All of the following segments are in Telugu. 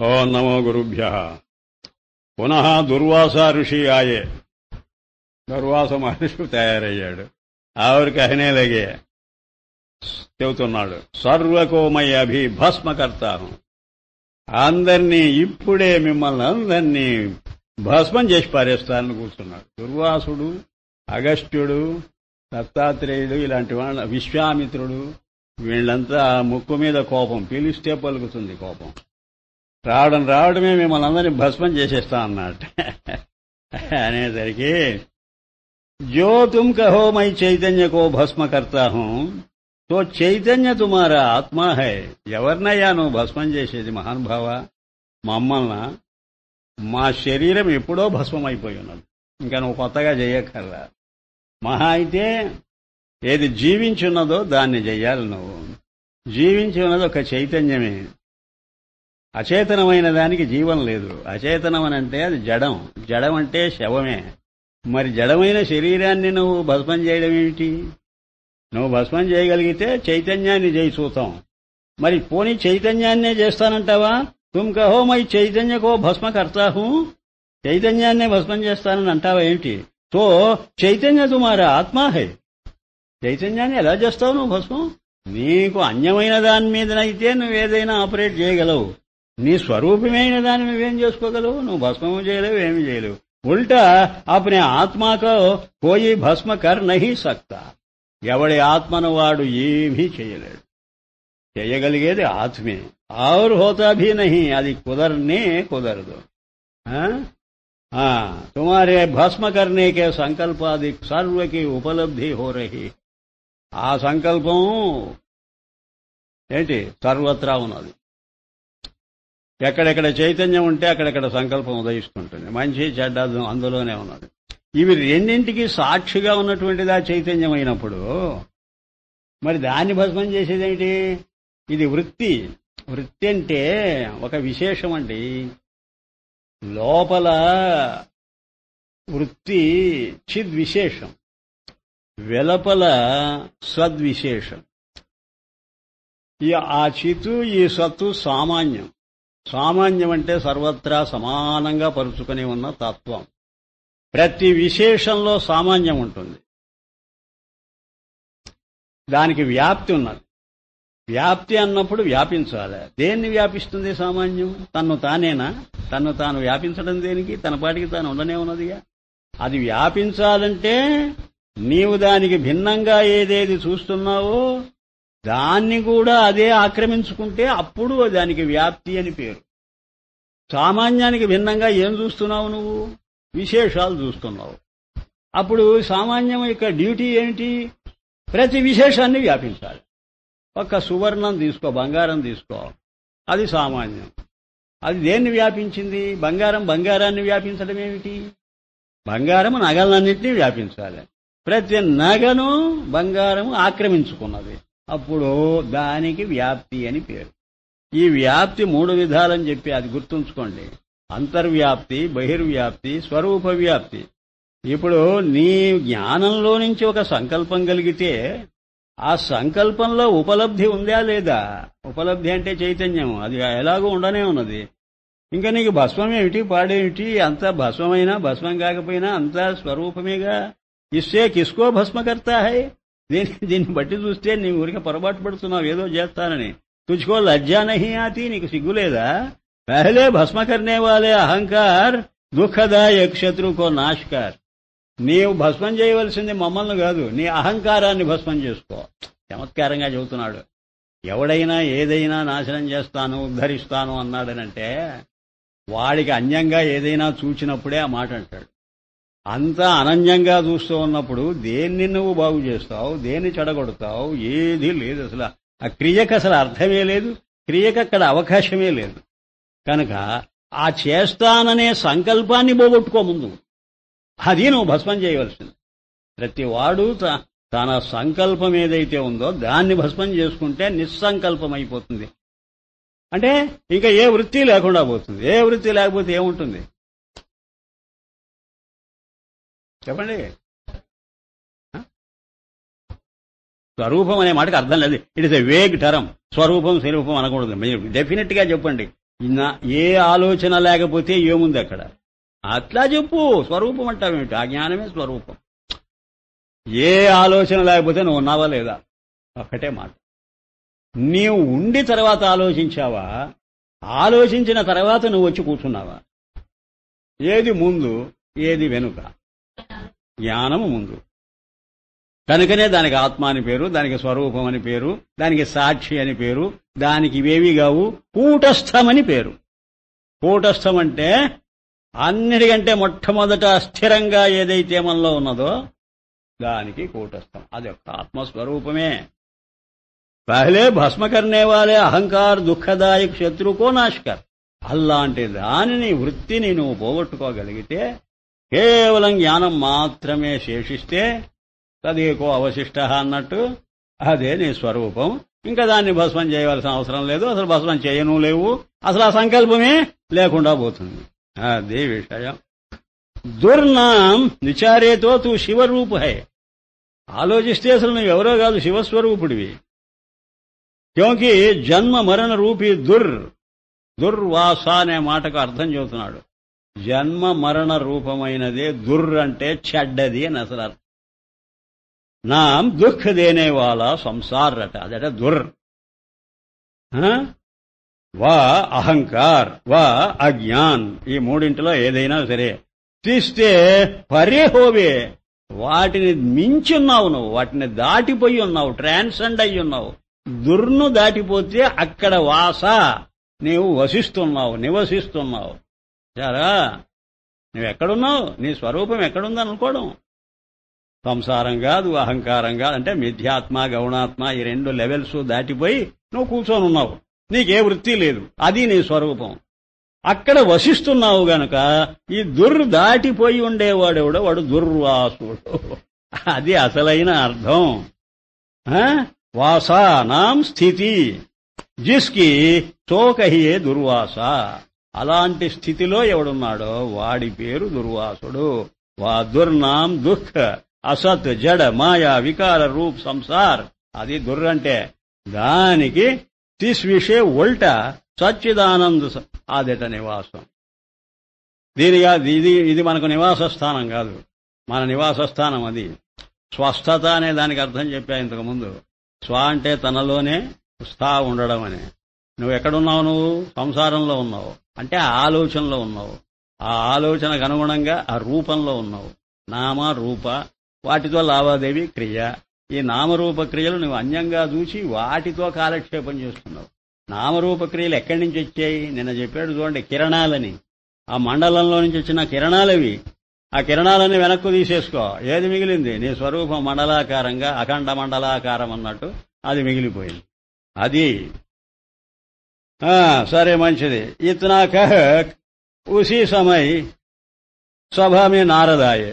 ఓం నమో గురుభ్యః. పునః దుర్వాస ఋషి ఆయే. దుర్వాస మహర్షి తయారయ్యాడు. ఆవిడ కహనే లగే చెబుతున్నాడు, సర్వకోమయ అభి భస్మకర్తాను. అందరినీ ఇప్పుడే మిమ్మల్ని అందరినీ భస్మం చేసి పారేస్తానని కూర్చున్నాడు. దుర్వాసుడు, అగస్త్యుడు, దత్తాత్రేయుడు, ఇలాంటి వాళ్ళ విశ్వామిత్రుడు, వీళ్ళంతా ముక్కు మీద కోపం, పిలిస్తే పలుకుతుంది కోపం. రావడమే మిమ్మల్ని అందరినీ భస్మం చేసేస్తా అన్నట్టు అనేసరికి, जो तुम कहो मैं चैतन्य को भस्म करता हूं तो చైతన్య తుమారా ఆత్మా హై. ఎవరినయ్యా నువ్వు భస్మం చేసేది మహానుభావ? మమ్మల్ని మా శరీరం ఎప్పుడో భస్మం అయిపోయి ఉన్నది, ఇంకా నువ్వు కొత్తగా చెయ్యక్కర్లా. మహా అయితే ఏది జీవించున్నదో దాన్ని చెయ్యాలి నువ్వు. జీవించి ఉన్నది ఒక చైతన్యమే. అచేతనమైన దానికి జీవం లేదు. అచేతనం అంటే అది జడం, జడం అంటే శవమే. మరి జడమైన శరీరాన్ని నువ్వు భస్మం చేయడం ఏమిటి? నువ్వు భస్మం చేయగలిగితే చైతన్యాన్ని చేయి చూతాం. మరి పోనీ చైతన్యాన్నే చేస్తానంటావా? తుమ్ కహో మై చైతన్యకో భస్మ కర్తా హూ, చైతన్యాన్నే భస్మం చేస్తానని అంటావా ఏమిటి? తో చైతన్య తుమారా ఆత్మా హై. చైతన్యాన్ని ఎలా చేస్తావు నువ్వు భస్మం? నీకు అన్యమైన దాని మీదనైతే నువ్వేదైనా ఆపరేట్ చేయగలవు. నీ స్వరూపమైన దాన్ని నువ్వేం చేసుకోగలవు? నువ్వు భస్మము చేయలేవు, ఏమి చేయలేవు. ఉల్టా అప్నే ఆత్మకో కోయి భస్మ కర్ నహీ సక్తా. ఎవడి ఆత్మను వాడు ఏమీ చేయలేడు. చేయగలిగేది ఆత్మే. ఔర్ హోతా భీ నహీ, అది కుదరనే కుదరదు. తుమారే భస్మ కర్నే కే సంకల్పాది సర్వకి ఉపలబ్ధి హో రహీ. ఆ సంకల్పం ఏంటి? సర్వత్రా ఉన్నది. ఎక్కడెక్కడ చైతన్యం ఉంటే అక్కడెక్కడ సంకల్పం ఉదయిస్తుంటుంది. మంచి చెడ్డ అందులోనే ఉన్నది. ఇవి రెండింటికి సాక్షిగా ఉన్నటువంటిది ఆ చైతన్యం అయినప్పుడు మరి దాన్ని భస్మం చేసేదేమిటి? ఇది వృత్తి. వృత్తి అంటే ఒక విశేషం అండి. లోపల వృత్తి చిద్విశేషం, వెలపల సద్విశేషం. ఆ చిత్తు ఈ సత్తు సామాన్యం. సామాన్యం అంటే సర్వత్రా సమానంగా పరుచుకుని ఉన్న తత్వం. ప్రతి విశేషంలో సామాన్యం ఉంటుంది. దానికి వ్యాప్తి ఉన్నది. వ్యాప్తి అన్నప్పుడు వ్యాపించాలి. దేన్ని వ్యాపిస్తుంది సామాన్యం? తన్ను తానేనా? తన్ను తాను వ్యాపించడం దేనికి? తన పాటికి తాను ఉండనే ఉన్నదిగా. అది వ్యాపించాలంటే నీవు దానికి భిన్నంగా ఏదేది చూస్తున్నావో దాన్ని కూడా అదే ఆక్రమించుకుంటే అప్పుడు దానికి వ్యాప్తి అని పేరు. సామాన్యానికి భిన్నంగా ఏం చూస్తున్నావు నువ్వు? విశేషాలు చూస్తున్నావు. అప్పుడు సామాన్యం యొక్క డ్యూటీ ఏమిటి? ప్రతి విశేషాన్ని వ్యాపించాలి. ఒక్క సువర్ణం తీసుకో, బంగారం తీసుకో, అది సామాన్యం. అది దేన్ని వ్యాపించింది? బంగారం బంగారాన్ని వ్యాపించడం ఏమిటి? బంగారం నగలన్నింటినీ వ్యాపించాలి. ప్రతి నగను బంగారం ఆక్రమించుకున్నది. అప్పుడు దానికి వ్యాప్తి అని పేరు. ఈ వ్యాప్తి 3 విధాలని చెప్పి అది గుర్తుంచుకోండి. అంతర్వ్యాప్తి, బహిర్వ్యాప్తి, స్వరూప వ్యాప్తి. ఇప్పుడు నీ జ్ఞానంలో నుంచి ఒక సంకల్పం కలిగితే ఆ సంకల్పంలో ఉపలబ్ధి ఉందా లేదా? ఉపలబ్ధి అంటే చైతన్యం. అది ఎలాగో ఉండనే ఉన్నది. ఇంకా నీకు భస్మం ఏమిటి, పాడేమిటి? అంతా భస్మమైనా భస్మం కాకపోయినా అంతా స్వరూపమేగా. ఇస్సే కిస్కో భస్మకర్తా హై. దీన్ని బట్టి చూస్తే నీ ఊరికి పొరపాటు పడుతున్నావు ఏదో చేస్తానని. తుజ్కో లజ్జా నహీ ఆతి, నీకు సిగ్గులేదా? పహలే భస్మ కర్నే వాలే అహంకార్ దుఃఖదాయక్ శత్రుకో నాష్కార్. నీవు భస్మం చేయవలసింది మమ్మల్ని కాదు, నీ అహంకారాన్ని భస్మం చేసుకో. చమత్కారంగా చెబుతున్నాడు. ఎవడైనా ఏదైనా నాశనం చేస్తాను, ఉద్ధరిస్తాను అన్నాడనంటే వాడికి అన్యంగా ఏదైనా చూచినప్పుడే ఆ మాట అంటాడు. అంతా అనన్యంగా చూస్తూ ఉన్నప్పుడు దేన్ని నువ్వు బాగు చేస్తావు, దేన్ని చెడగొడతావు? ఏదీ లేదు. అసలు ఆ క్రియకు అసలు అర్థమే లేదు, క్రియకు అక్కడ అవకాశమే లేదు. కనుక ఆ చేస్తాననే సంకల్పాన్ని పోగొట్టుకో ముందు. అది నువ్వు భస్మం చేయవలసింది. ప్రతి వాడు తన సంకల్పం ఏదైతే ఉందో దాన్ని భస్మం చేసుకుంటే నిస్సంకల్పం అయిపోతుంది. అంటే ఇంకా ఏ వృత్తి లేకుండా పోతుంది. ఏ వృత్తి లేకపోతే ఏముంటుంది చెప్పండి? స్వరూపం అనే మాటకి అర్థం లేదు. It is a vague term. స్వరూపం స్వరూపం అనకూడదు. మీరు డెఫినెట్ గా చెప్పండి. ఏ ఆలోచన లేకపోతే ఏముంది అక్కడ? అట్లా చెప్పు. స్వరూపం అంటావేమిటి? ఆ జ్ఞానమే స్వరూపం. ఏ ఆలోచన లేకపోతే నువ్వు ఉన్నావా లేదా? ఒక్కటే మాట. నీవు ఉండి తర్వాత ఆలోచించావా? ఆలోచించిన తర్వాత నువ్వు వచ్చి కూర్చున్నావా? ఏది ముందు, ఏది వెనుక? జ్ఞానము ముందు. కనుకనే దానికి ఆత్మ అని పేరు, దానికి స్వరూపం అని పేరు, దానికి సాక్షి అని పేరు, దానికి ఇవేవి కావు, కూటస్థమని పేరు. కూటస్థం అంటే అన్నిటికంటే మొట్టమొదట స్థిరంగా ఏదైతే మనలో ఉన్నదో దానికి కూటస్థం. అది ఒక ఆత్మస్వరూపమే. పహలే భస్మ కర్నే వాలే అహంకార్ దుఃఖదాయక్ శత్రుకో నాశకర్. అలాంటి దానిని, వృత్తిని నువ్వు పోగొట్టుకోగలిగితే, కేవలం జ్ఞానం మాత్రమే శేషిస్తే, తదేకో అవశిష్ట అన్నట్టు అదే నీ స్వరూపం. ఇంకా దాన్ని భస్మం చేయవలసిన అవసరం లేదు. అసలు భస్మం చేయను లేవు. అసలు ఆ సంకల్పమే లేకుండా పోతుంది. అదే విషయం. దుర్నాం విచారేతో తూ శివరూపు హై. ఆలోచిస్తే అసలు నువ్వెవరో కాదు, శివస్వరూపుడివి. క్యోంకి జన్మ మరణ రూపీ దుర్వాస అనే మాటకు అర్థం చెబుతున్నాడు. జన్మ మరణ రూపమైనదే దుర్ అంటే చెడ్డది అని అసలు అర్థం. నాం దుఃఖ దేనే వాలా సంసార్ అట. అదట దుర్. వా అహంకార్, వా అజ్ఞాన్, ఈ మూడింటిలో ఏదైనా సరే తీస్తే పరే హోవే, వాటిని మించి ఉన్నావు నువ్వు, వాటిని దాటిపోయి ఉన్నావు, ట్రాన్సెండ్ అయి ఉన్నావు. దుర్ను దాటిపోతే అక్కడ వాస, నీవు వసిస్తున్నావు, నివసిస్తున్నావు. చారా, నువ్వెక్కడున్నావు? నీ స్వరూపం ఎక్కడుందనుకోవడం. సంసారం కాదు, అహంకారం కాదు, అంటే మిథ్యాత్మ, గౌణాత్మ, ఈ రెండు లెవెల్స్ దాటిపోయి నువ్వు కూర్చొని ఉన్నావు. నీకే వృత్తి లేదు, అది నీ స్వరూపం. అక్కడ వసిస్తున్నావు గనక ఈ దాటిపోయి ఉండేవాడెవడో వాడు దుర్వాసుడు. అది అసలైన అర్థం. వాసానాం స్థితి జిస్కి చోకహియే దుర్వాస. అలాంటి స్థితిలో ఎవడున్నాడో వాడి పేరు దుర్వాసుడు. వా దుర్నాం దుఃఖ అసత్ జడ మాయా వికార రూప్ సంసార్. అది దుర్ అంటే. దానికి తిస్విషే ఉల్ట సచ్చిదానంద ఆదట నివాసం. ఇది మనకు నివాస స్థానం కాదు, మన నివాస స్థానం అది. స్వస్థత అనే దానికి అర్థం చెప్పా ఇంతకుముందు. స్వ అంటే తనలోనే, స్థా ఉండడం అని. నువ్వు ఎక్కడున్నావు? నువ్వు సంసారంలో ఉన్నావు, అంటే ఆ ఆలోచనలో ఉన్నావు. ఆ ఆలోచనకు అనుగుణంగా ఆ రూపంలో ఉన్నావు. నామ రూప, వాటితో లావాదేవీ క్రియ. ఈ నామరూప క్రియలు నువ్వు అన్యంగా చూసి వాటితో కాలక్షేపం చేస్తున్నావు. నామరూప క్రియలు ఎక్కడి నుంచి వచ్చాయి? నిన్న చెప్పాడు చూడండి, కిరణాలని. ఆ మండలంలో నుంచి వచ్చిన కిరణాలవి. ఆ కిరణాలన్నీ వెనక్కు తీసేసుకో. ఏది మిగిలింది? నీ స్వరూపం మండలాకారంగా, అఖండ మండలాకారం అన్నట్టు అది మిగిలిపోయింది. అది సరే, మంచిది. ఇతనా కహ ఉసీ సమయ సభా మే నారదాయే.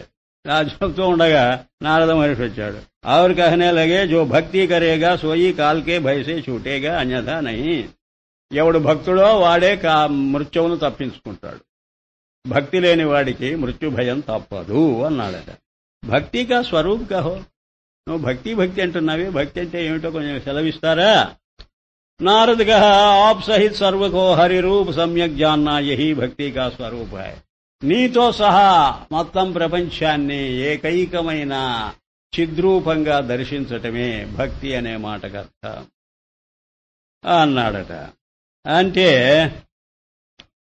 చెప్తూ ఉండగా నారద మహర్షి వచ్చాడు. और कहने लगे जो भक्ति करेगा सोई काल के भय से छूटेगा अन्यथा नहीं. ఎవడు భక్తుడో వాడే మృత్యువును తప్పించుకుంటాడు. భక్తి లేని వాడికి మృత్యు భయం తప్పదు అన్నాడట. భక్తి కా స్వరూప్ కహో. నువ్వు భక్తి భక్తి అంటున్నావే, భక్తి అంటే ఏమిటో కొంచెం సెలవిస్తారా? నారद कहा आप सहित सर्व को हरि रूप सम्यक जानना यही भक्ति का स्वरूप है. నీతో సహా మొత్తం ప్రపంచాన్ని ఏకైకమైన చిద్రూపంగా దర్శించటమే భక్తి అనే మాటకర్థం అన్నాడట. అంటే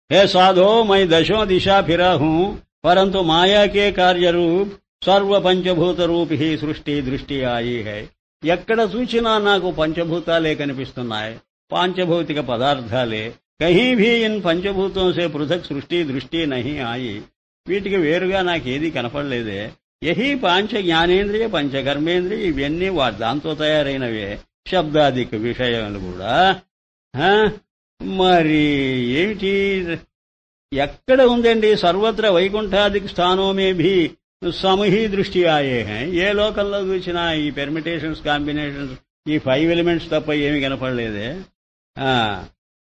हे साधो मैं दशों दिशा फिरा हूं परंतु माया के कार्य रूप सर्व पंचभूत रूप ही सृष्टि दृष्टि आई है. ఎక్కడ చూచినా నాకు పంచభూతాలే కనిపిస్తున్నాయి, పాంచభౌతిక పదార్థాలే. कहीं भी इन पंचभूतों से पृथक सृष्टि दृष्टि नहीं आई. వీటికి వేరుగా నాకేది కనపడలేదే. యహీ పాంచ జ్ఞానేంద్రియ పంచకర్మేంద్రియ ఇవన్నీ దాంతో తయారైనవే శబ్దాదిక విషయాలు కూడా. మరి ఏమిటి? ఎక్కడ ఉందండి? సర్వత్ర వైకుంఠాదిక స్థానోమే భీ సమహీ దృష్టి ఆయే. ఏ లోకంలో చూసినా ఈ పెర్మిటేషన్స్, కాంబినేషన్స్, ఈ 5 ఎలిమెంట్స్ తప్ప ఏమి కనపడలేదే.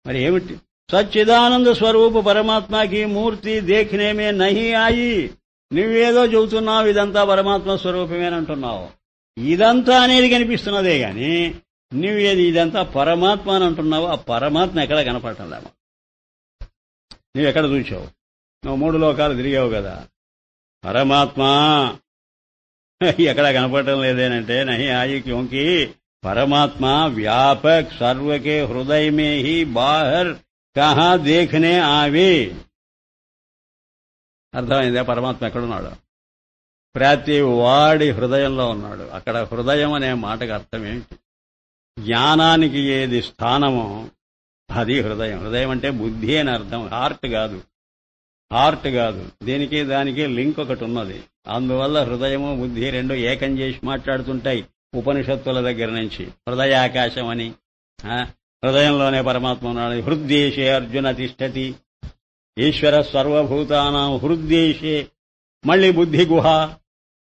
మరి ఏమిటి? సచ్చిదానంద స్వరూప పరమాత్మకి మూర్తి దేఖనే మే నహీ ఆయి. నువ్వేదో చెబుతున్నావు, ఇదంతా పరమాత్మ స్వరూపమేనంటున్నావు. ఇదంతా అనేది కనిపిస్తున్నదే గాని నువ్వేది ఇదంతా పరమాత్మ అని అంటున్నావు. ఆ పరమాత్మ ఎక్కడ కనపడటం లేమో. నీవెక్కడ చూచావు? నువ్వు 3 లోకాలు తిరిగావు కదా. పరమాత్మ ఎక్కడ కనపడటం లేదేనంటే నహి ఆయి క్యోంకి పరమాత్మ వ్యాపక్ సర్వకే హృదయ మే హీ బాహర్ కహా దేఖనే ఆవే. అర్థమైందా? పరమాత్మ ఎక్కడున్నాడు? ప్రతి వాడి హృదయంలో ఉన్నాడు. అక్కడ హృదయం అనే మాటకు అర్థం ఏంటి? జ్ఞానానికి ఏది స్థానమో అది హృదయం. హృదయం అంటే బుద్ధి అని అర్థం, హార్ట్ కాదు. దీనికి దానికి లింక్ ఒకటి ఉన్నది. అందువల్ల హృదయము బుద్ధి రెండు ఏకం చేసి మాట్లాడుతుంటాయి ఉపనిషత్తుల దగ్గర నుంచి. హృదయాకాశం అని, హృదయంలోనే పరమాత్మ ఉన్నాడు. హృద్దేశే అర్జున తిష్టతి ఈశ్వర సర్వభూతానాం హృద్దేశే. మళ్లీ బుద్ధి గుహ.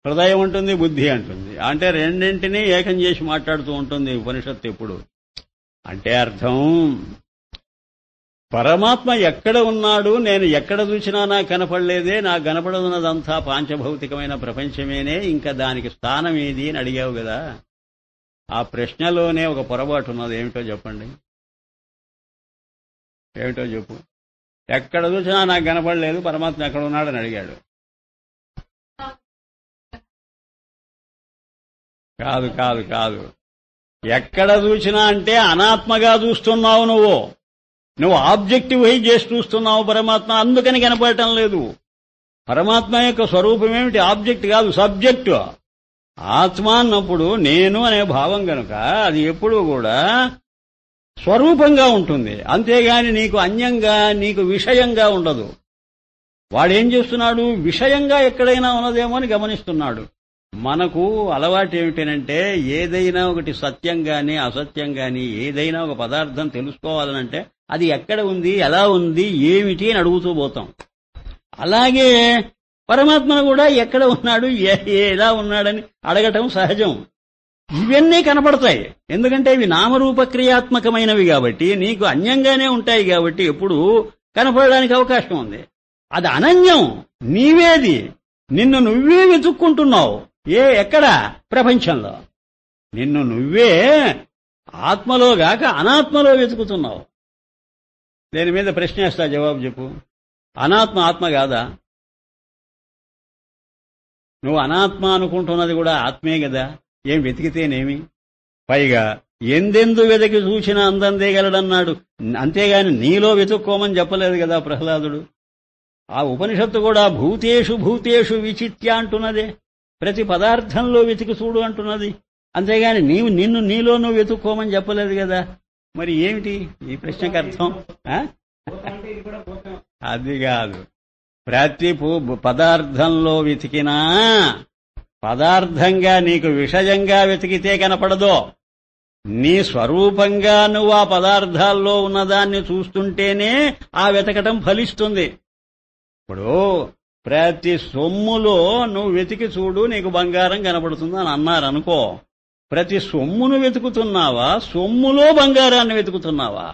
హృదయం ఉంటుంది, బుద్ధి అంటుంది. అంటే రెండింటినీ ఏకం చేసి మాట్లాడుతూ ఉంటుంది ఉపనిషత్తు ఎప్పుడు. అంటే అర్థం పరమాత్మ ఎక్కడ ఉన్నాడు, నేను ఎక్కడ చూసినా నాకు కనపడలేదే, నాకు కనపడుతున్నదంతా పాంచభౌతికమైన ప్రపంచమేనే, ఇంకా దానికి స్థానం ఏది అని అడిగావు కదా. ఆ ప్రశ్నలోనే ఒక పొరపాటు ఉన్నది. ఏమిటో చెప్పండి, ఏమిటో చెప్పు. ఎక్కడ చూసినా నాకు కనపడలేదు, పరమాత్మ ఎక్కడ ఉన్నాడని అడిగాడు. కాదు. ఎక్కడ చూసినా అంటే అనాత్మగా చూస్తున్నావు నువ్వు ఆబ్జెక్టివ్ అయి చేసి చూస్తున్నావు పరమాత్మ, అందుకని కనపడటం లేదు. పరమాత్మ యొక్క స్వరూపం ఏమిటి? ఆబ్జెక్ట్ కాదు, సబ్జెక్టు. ఆత్మ అన్నప్పుడు నేను అనే భావం గనుక అది ఎప్పుడూ కూడా స్వరూపంగా ఉంటుంది, అంతేగాని నీకు అన్యంగా, నీకు విషయంగా ఉండదు. వాడేం చేస్తున్నాడు? విషయంగా ఎక్కడైనా ఉన్నదేమో అని గమనిస్తున్నాడు. మనకు అలవాటు ఏమిటనంటే ఏదైనా ఒకటి సత్యం గాని అసత్యం గాని ఏదైనా ఒక పదార్థం తెలుసుకోవాలనంటే అది ఎక్కడ ఉంది, ఎలా ఉంది, ఏమిటి అని అడుగుతూ పోతాం. అలాగే పరమాత్మ కూడా ఎక్కడ ఉన్నాడు, ఎలా ఉన్నాడని అడగటం సహజం. ఇవన్నీ కనపడతాయి, ఎందుకంటే ఇవి నామరూప క్రియాత్మకమైనవి కాబట్టి, నీకు అన్యంగానే ఉంటాయి కాబట్టి ఎప్పుడు కనపడడానికి అవకాశం ఉంది. అది అనన్యం, నీవేది, నిన్ను నువ్వే వెతుక్కుంటున్నావు. ఎక్కడ? ప్రపంచంలో. నిన్ను నువ్వే ఆత్మలో గాక అనాత్మలో వెతుకుతున్నావు. దీని మీద ప్రశ్న వేస్తా, జవాబు చెప్పు. అనాత్మ ఆత్మ కాదా? నువ్వు అనాత్మ అనుకుంటున్నది కూడా ఆత్మే కదా. ఏం వెతికితేనేమి? పైగా ఎందెందు వెతికి చూసినా అందందేగలడన్నాడు, అంతేగాని నీలో వెతుక్కోమని చెప్పలేదు కదా ప్రహ్లాదుడు. ఆ ఉపనిషత్తు కూడా భూతేషు విచిత్య అంటున్నదే, ప్రతి పదార్థంలో వెతికి చూడు అంటున్నది, అంతేగాని నిన్ను నీలో నువ్వు వెతుక్కోమని చెప్పలేదు కదా. మరి ఏమిటి ఈ ప్రశ్నకు అర్థం? అది కాదు. ప్రతి పదార్థంలో వెతికినా పదార్థంగా నీకు విషయంగా వెతికితే కనపడదో, నీ స్వరూపంగా నువ్వు ఆ పదార్థాల్లో ఉన్నదాన్ని చూస్తుంటేనే ఆ వెతకటం ఫలిస్తుంది. ఇప్పుడు ప్రతి సొమ్ములో నువ్వు వెతికి చూడు, నీకు బంగారం కనపడుతుంది అని అన్నారనుకో. ప్రతి సొమ్మును వెతుకుతున్నావా, సొమ్ములో బంగారాన్ని వెతుకుతున్నావా?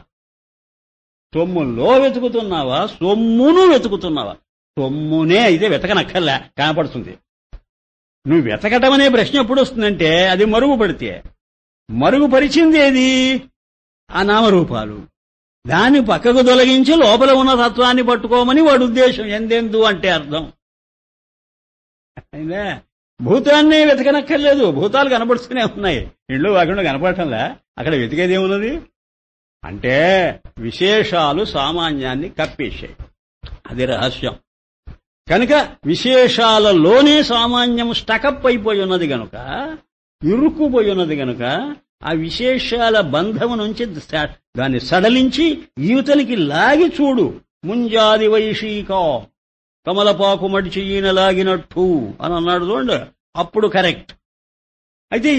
సొమ్ములో వెతుకుతున్నావా, సొమ్మును వెతుకుతున్నావా? సొమ్మునే అయితే వెతకనక్కర్లే, కనపడుతుంది. నువ్వు వెతకటం అనే ప్రశ్న ఎప్పుడు వస్తుందంటే అది మరుగుపడితే. మరుగుపరిచింది ఏది? ఆ నామరూపాలు. దాన్ని పక్కకు తొలగించి లోపల ఉన్న తత్వాన్ని పట్టుకోమని వాడి ఉద్దేశం. ఎందెందు అంటే అర్థం అయిందా? భూతాన్ని వెతకనక్కర్లేదు, భూతాలు కనపడుతూనే ఉన్నాయి. ఇళ్ళు వాకుండా కనపడటంలా, అక్కడ వెతికేదేమున్నది అంటే విశేషాలు సామాన్యాన్ని కప్పేశాయి. అది రహస్యం. కనుక విశేషాలలోనే సామాన్యం స్టకప్ అయిపోయి ఉన్నది గనుక, ఇరుక్కుపోయి ఉన్నది గనుక, ఆ విశేషాల బంధము నుంచి దాన్ని సడలించి యువతలికి లాగి చూడు. ముంజాది వైశీకా కమలపాకు మడిచి ఈయన లాగినట్టు అని అన్నాడు చూడండి, అప్పుడు కరెక్ట్. అయితే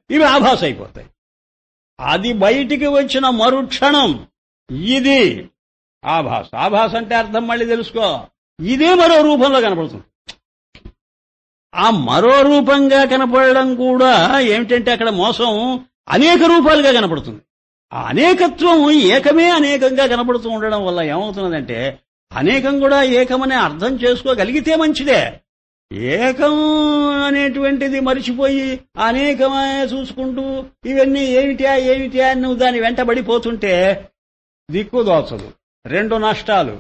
ఇవి ఆభాస అయిపోతాయి. అది బయటికి వచ్చిన మరుక్షణం ఇది ఆభాస. ఆభాస అంటే అర్థం మళ్ళీ తెలుసుకో. ఇదే మరో రూపంలో కనపడుతుంది. ఆ మరో రూపంగా కనపడడం కూడా ఏమిటంటే అక్కడ మోసం అనేక రూపాలుగా కనపడుతుంది. ఆ అనేకత్వం ఏకమే అనేకంగా కనపడుతూ ఉండడం వల్ల ఏమవుతున్నదంటే అనేకం కూడా ఏకమనే అర్థం చేసుకోగలిగితే మంచిదే. ఏకం అనేటువంటిది మరిచిపోయి అనేకమే చూసుకుంటూ ఇవన్నీ ఏమిటా అని నువ్వు దాని వెంటబడిపోతుంటే దిక్కు దోచదు. రెండు నష్టాలు.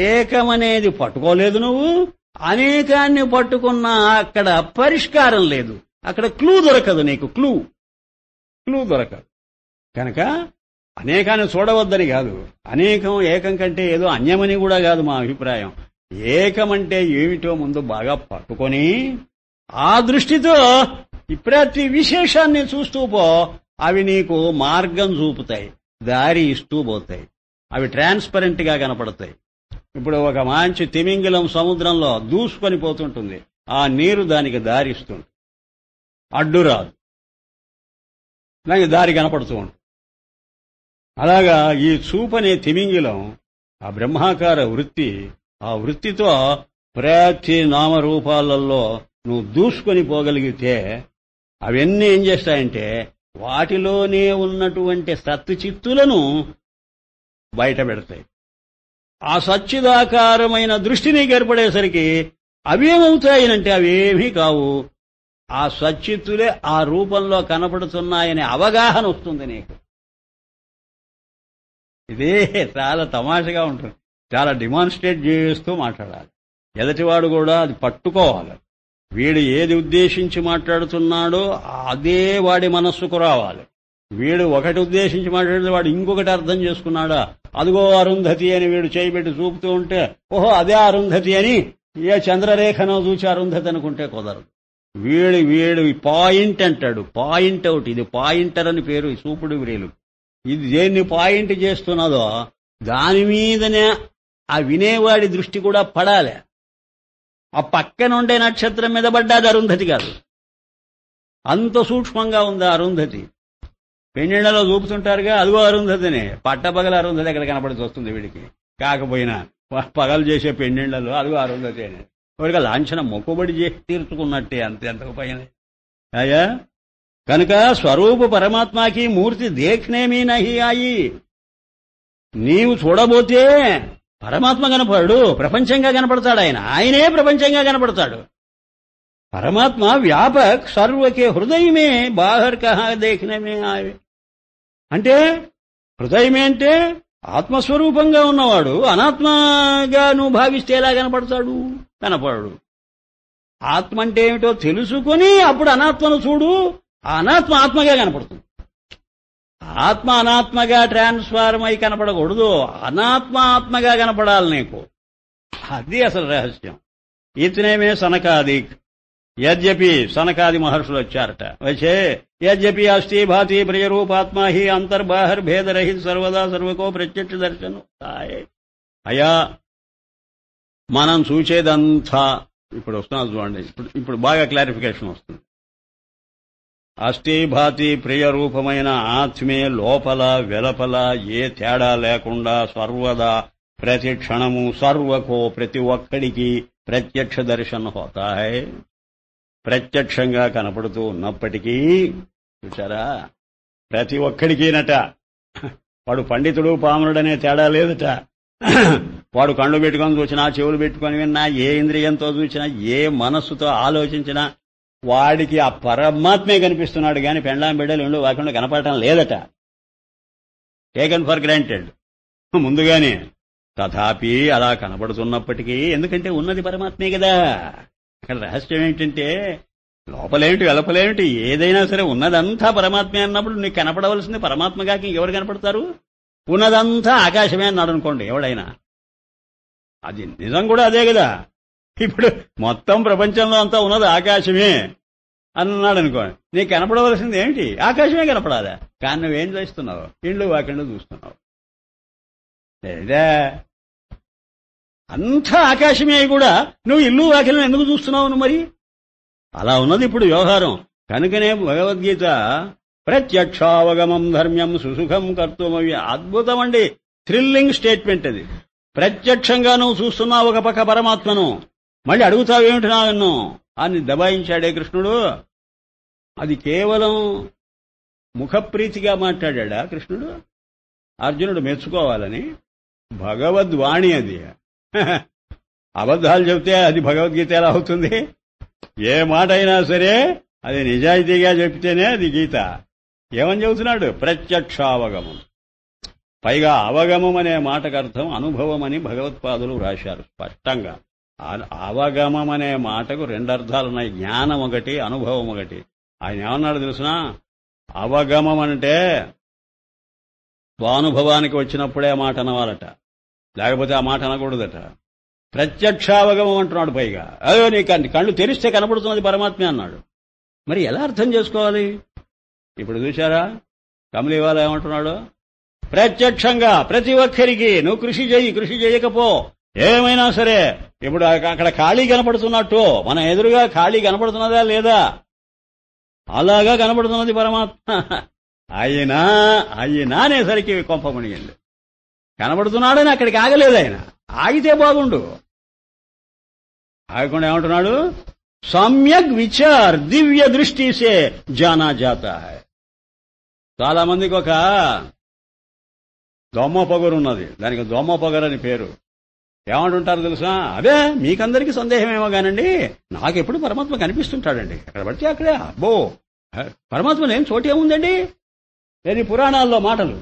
ఏకమనేది పట్టుకోలేదు నువ్వు, అనేకాన్ని పట్టుకున్నా అక్కడ పరిష్కారం లేదు, అక్కడ క్లూ దొరకదు నీకు, క్లూ దొరకదు. కనుక అనేకాన్ని చూడవద్దని కాదు, అనేకం ఏకం కంటే ఏదో అన్యమని కూడా కాదు మా అభిప్రాయం. ఏకమంటే ఏమిటో ముందు బాగా పట్టుకొని ఆ దృష్టితో ప్రతి విశేషాన్ని చూస్తూ పో, అవి నీకు మార్గం చూపుతాయి, దారి ఇస్తూ పోతాయి, అవి ట్రాన్స్పరెంట్ గా కనపడతాయి. ఇప్పుడు ఒక మంచి తిమింగిలం సముద్రంలో దూసుకొని పోతుంటుంది, ఆ నీరు దానికి దారి ఇస్తుంది, అడ్డురాదు, దానికి దారి కనపడుతూ ఉంటుంది. అలాగా ఈ చూపనే తిమింగిలం, ఆ బ్రహ్మాకార వృత్తి, ఆ వృత్తితో ప్రతి నామరూపాలలో నువ్వు దూసుకొని పోగలిగితే అవన్నీ ఏం చేస్తాయంటే వాటిలోనే ఉన్నటువంటి సత్తుచిత్తులను బయట పెడతాయి. ఆ సచ్చిదాకారమైన దృష్టి నీకు ఏర్పడేసరికి అవేమవుతాయనంటే అవేమీ కావు, ఆ సచ్చిత్తులే ఆ రూపంలో కనపడుతున్నాయనే అవగాహన వస్తుంది నీకు. ఇదే చాలా తమాషగా ఉంటుంది, చాలా డిమాన్స్ట్రేట్ చేస్తూ మాట్లాడాలి. ఎదటివాడు కూడా అది పట్టుకోవాలి. వీడు ఏది ఉద్దేశించి మాట్లాడుతున్నాడో అదే వాడి మనస్సుకు రావాలి. వీడు ఒకటి ఉద్దేశించి మాట్లాడితే వాడు ఇంకొకటి అర్థం చేసుకున్నాడా, అదిగో అరుంధతి అని వీడు చేయబెట్టి చూపుతూ ఉంటే ఓహో అదే అరుంధతి అని ఏ చంద్రరేఖనో చూచి అరుంధతి అనుకుంటే కుదరదు. వీడు పాయింట్ అంటాడు, పాయింట్ అవుట్, ఇది పాయింటర్ అని పేరు ఈ చూపుడు వ్రేలు. ఇది దేన్ని పాయింట్ చేస్తున్నదో దాని మీదనే ఆ వినేవాడి దృష్టి కూడా పడాలి. ఆ పక్కనుండే నక్షత్రం మీద పడ్డాది అరుంధతి కాదు, అంత సూక్ష్మంగా ఉంది అరుంధతి. పెళ్ళిళ్లలో చూపుతుంటారుగా, అదిగో అరుంధతిని, పట్టపగల అరుంధతి ఎక్కడ కనపడితే వస్తుంది వీడికి. కాకపోయినా పగలు చేసే పెళ్ళిళ్లలో అదిగో అరుంధతి అని ఎవరిగా లాంఛన మొక్కుబడి చేసి తీర్చుకున్నట్టే, అంతే, అంతకు పైన. అయ్యా కనుక స్వరూప పరమాత్మకి మూర్తి దేఖ్నేమీ నహి ఆయి. నీవు చూడబోతే పరమాత్మ కనపడు, ప్రపంచంగా కనపడతాడు. ఆయనే ప్రపంచంగా కనపడతాడు. పరమాత్మ వ్యాపక్ సర్వకే హృదయమే, బాహర్ కహా దేఖ్నేమే ఆయి. అంటే హృదయమే అంటే ఆత్మస్వరూపంగా ఉన్నవాడు అనాత్మగా నువ్వు భావిస్తే ఎలా కనపడతాడు? కనపడు. ఆత్మ అంటే ఏమిటో తెలుసుకుని అప్పుడు అనాత్మను చూడు, ఆ అనాత్మ ఆత్మగా కనపడుతుంది. ఆత్మ అనాత్మగా ట్రాన్స్ఫార్మ్ అయి కనపడకూడదు, అనాత్మ ఆత్మగా కనపడాలి నీకు. అది అసలు రహస్యం. ఇతనేమే సనకాది, యద్యపి సనకాది మహర్షులు వచ్చారట, వచ్చే యద్యపి అస్థి భాతి ప్రియరూపాత్మ హి అంతర్బాహర్ భేదరహిత సర్వదా సర్వకో ప్రత్యక్ష దర్శనం. అయ్యా మనం చూచేదంతా ఇప్పుడు వస్తున్నది చూడండి, ఇప్పుడు బాగా క్లారిఫికేషన్ వస్తుంది. అస్థి భాతి ప్రియ రూపమైన ఆత్మే లోపల వెలపల ఏ తేడా లేకుండా సర్వదా ప్రతి క్షణము సర్వకో ప్రతి ఒక్కడికి ప్రత్యక్ష దర్శనం హోతాయి, ప్రత్యక్షంగా కనపడుతూ ఉన్నప్పటికీ చూసారా ప్రతి ఒక్కడికినట, వాడు పండితుడు పామరుడనే తేడా లేదట. వాడు కళ్ళు పెట్టుకొని చూసినా, చెవులు పెట్టుకొని విన్నా, ఏ ఇంద్రియంతో చూసినా, ఏ మనస్సుతో ఆలోచించినా వాడికి ఆ పరమాత్మే కనిపిస్తున్నాడు గాని పెండ్లాం బిడ్డలు ఇండ్లు వాకుండా కనపడటం లేదట. టేకన్ ఫర్ గ్రాంటెడ్ ముందుగానే. తథాపి అలా కనపడుతున్నప్పటికీ, ఎందుకంటే ఉన్నది పరమాత్మే కదా. అక్కడ రహస్యం ఏంటంటే లోపలేమిటి వెలపలేమిటి ఏదైనా సరే ఉన్నదంతా పరమాత్మే అన్నప్పుడు నీకు కనపడవలసింది పరమాత్మగాకి ఎవరు కనపడతారు? ఉన్నదంతా ఆకాశమే అన్నాడు అనుకోండి ఎవడైనా, అది నిజం కూడా అదే కదా. ఇప్పుడు మొత్తం ప్రపంచంలో అంతా ఉన్నది ఆకాశమే అన్నాడు అనుకోండి, నీకు కనపడవలసింది ఏమిటి? ఆకాశమే కనపడాలా. కానీ నువ్వేం చేస్తున్నావు? ఇండ్లు వాకిండ్లు చూస్తున్నావు లేదా? అంతా ఆకాశమే కూడా నువ్వు ఇల్లు వాకిలను ఎందుకు చూస్తున్నావు మరి? అలా ఉన్నది ఇప్పుడు వ్యవహారం. కనుకనే భగవద్గీత ప్రత్యక్షావగమం ధర్మ్యం సుసుఖం కర్తుమవి, అద్భుతం అండి, థ్రిల్లింగ్ స్టేట్మెంట్ అది. ప్రత్యక్షంగా నువ్వు చూస్తున్నావు ఒక పక్క పరమాత్మను, మళ్ళీ అడుగుతావేమిటి నన్ను అని దబాయించాడే కృష్ణుడు. అది కేవలం ముఖప్రీతిగా మాట్లాడా కృష్ణుడు? అర్జునుడు మెచ్చుకోవాలని భగవద్వాణి అది. అబద్ధాలు చెబితే అది భగవద్గీత ఎలా అవుతుంది? ఏ మాట అయినా సరే అది నిజాయితీగా చెప్తేనే అది గీత. ఏమని చెబుతున్నాడు? ప్రత్యక్షావగమం. పైగా అవగమం అనే మాటకు అర్థం అనుభవం అని భగవత్పాదులు రాశారు స్పష్టంగా. అవగమం అనే మాటకు రెండు అర్థాలున్నాయి, జ్ఞానం ఒకటి, అనుభవం ఒకటి. ఆయన ఏమన్నాడు తెలుసునా? అవగమం అంటే స్వానుభవానికి వచ్చినప్పుడే మాట అనవాలట, లేకపోతే ఆ మాట అనకూడదట. ప్రత్యక్షావగమం అంటున్నాడు. పైగా అదో నీ కళ్ళు తెరిస్తే కనబడుతున్నది పరమాత్మే అన్నాడు. మరి ఎలా అర్థం చేసుకోవాలి? ఇప్పుడు చూశారా కమలీవాల ఏమంటున్నాడు? ప్రత్యక్షంగా ప్రతి ఒక్కరికి నువ్వు కృషి చేయకపో ఏమైనా సరే. ఇప్పుడు అక్కడ ఖాళీ కనపడుతున్నట్టు మన ఎదురుగా ఖాళీ కనపడుతున్నదా లేదా? అలాగా కనపడుతున్నది పరమాత్మ. అయినా అనేసరికి కొంప మునిగింది. కనబడుతున్నాడని అక్కడికి ఆగలేదు ఆయన. ఆగితే బాగుండు. ఆగకుండా ఏమంటున్నాడు? సమ్యక్ విచార్ దివ్య దృష్టి సే జానా జాతా హై. చాలా మందికి ఒక దొమ్మ పొగరు ఉన్నది, దానికి దొమ్మ పొగరు అని పేరు. ఏమంటుంటారు తెలుసా? అదే మీకందరికీ సందేహమేమో కానండి, నాకెప్పుడు పరమాత్మ కనిపిస్తుంటాడండి, అక్కడ పడితే అక్కడే. అబ్బో పరమాత్మ ఏం చోటేముందండి? లేని పురాణాల్లో మాటలు,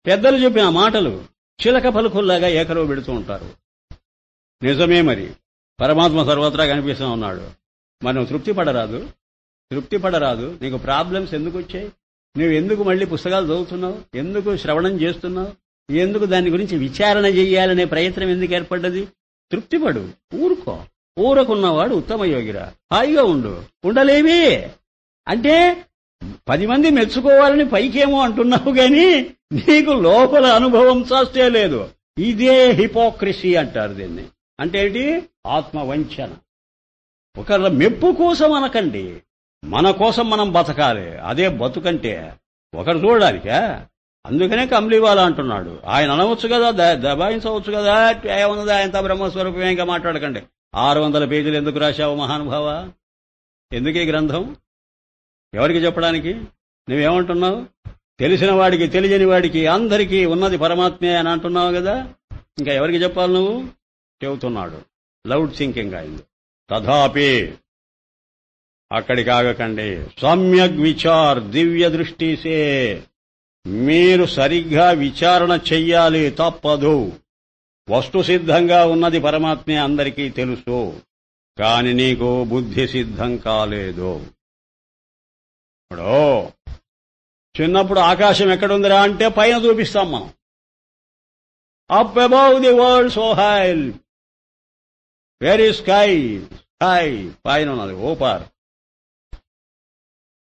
పెద్దలు చెప్పిన మాటలు చిలక పలుకుల్లాగా ఏకరవ పెడుతూ ఉంటారు. నిజమే, మరి పరమాత్మ సర్వత్రా కనిపిస్తూ ఉన్నాడు. మరి నువ్వు తృప్తి పడరాదు. నీకు ప్రాబ్లమ్స్ ఎందుకు వచ్చాయి? నువ్వు ఎందుకు మళ్ళీ పుస్తకాలు చదువుతున్నావు? ఎందుకు శ్రవణం చేస్తున్నావు? ఎందుకు దాని గురించి విచారణ చెయ్యాలనే ప్రయత్నం ఎందుకు ఏర్పడ్డది? తృప్తిపడు, ఊరకున్నవాడు ఉత్తమ యోగిరా. హాయిగా ఉండలేవి అంటే 10 మంది మెచ్చుకోవాలని పైకేమో అంటున్నావు గాని నీకు లోపల అనుభవం చాస్తే లేదు. ఇదే హిపోక్రసీ అంటారు దీన్ని. అంటే ఏంటి? ఆత్మవంచన. ఒకళ్ళ మెప్పు కోసం అనకండి, మన కోసం మనం బతకాలి. అదే బతుకంటే ఒకరు చూడడానికా? అందుకనే కమలీవాలా అంటున్నాడు. ఆయన అనవచ్చు కదా, దబాయించవచ్చు కదా, ఏమన్నది ఆయనతో బ్రహ్మస్వరూపం. ఇంకా మాట్లాడకండి. 600 పేజీలు ఎందుకు రాశావు మహానుభావ? ఎందుకే గ్రంథం? ఎవరికి చెప్పడానికి? నువ్వేమంటున్నావు? తెలిసిన వాడికి తెలియని వాడికి అందరికీ ఉన్నది పరమాత్మే అని అంటున్నావు కదా, ఇంకా ఎవరికి చెప్పాలి నువ్వు? చెబుతున్నాడు. లౌడ్ థింకింగ్ అయింది. తథాపి అక్కడికి ఆగకండి. సమ్యక్ విచార్ దివ్య దృష్టిసే. మీరు సరిగ్గా విచారణ చెయ్యాలి, తప్పదు. వస్తు సిద్ధంగా ఉన్నది పరమాత్మే అందరికీ తెలుసు, కాని నీకు బుద్ధి సిద్ధం కాలేదు. ఇప్పుడు చిన్నప్పుడు ఆకాశం ఎక్కడుందిరా అంటే పైన చూపిస్తాం మనం. Up above the world so high, very sky పైన ఉన్నది ఓపార్.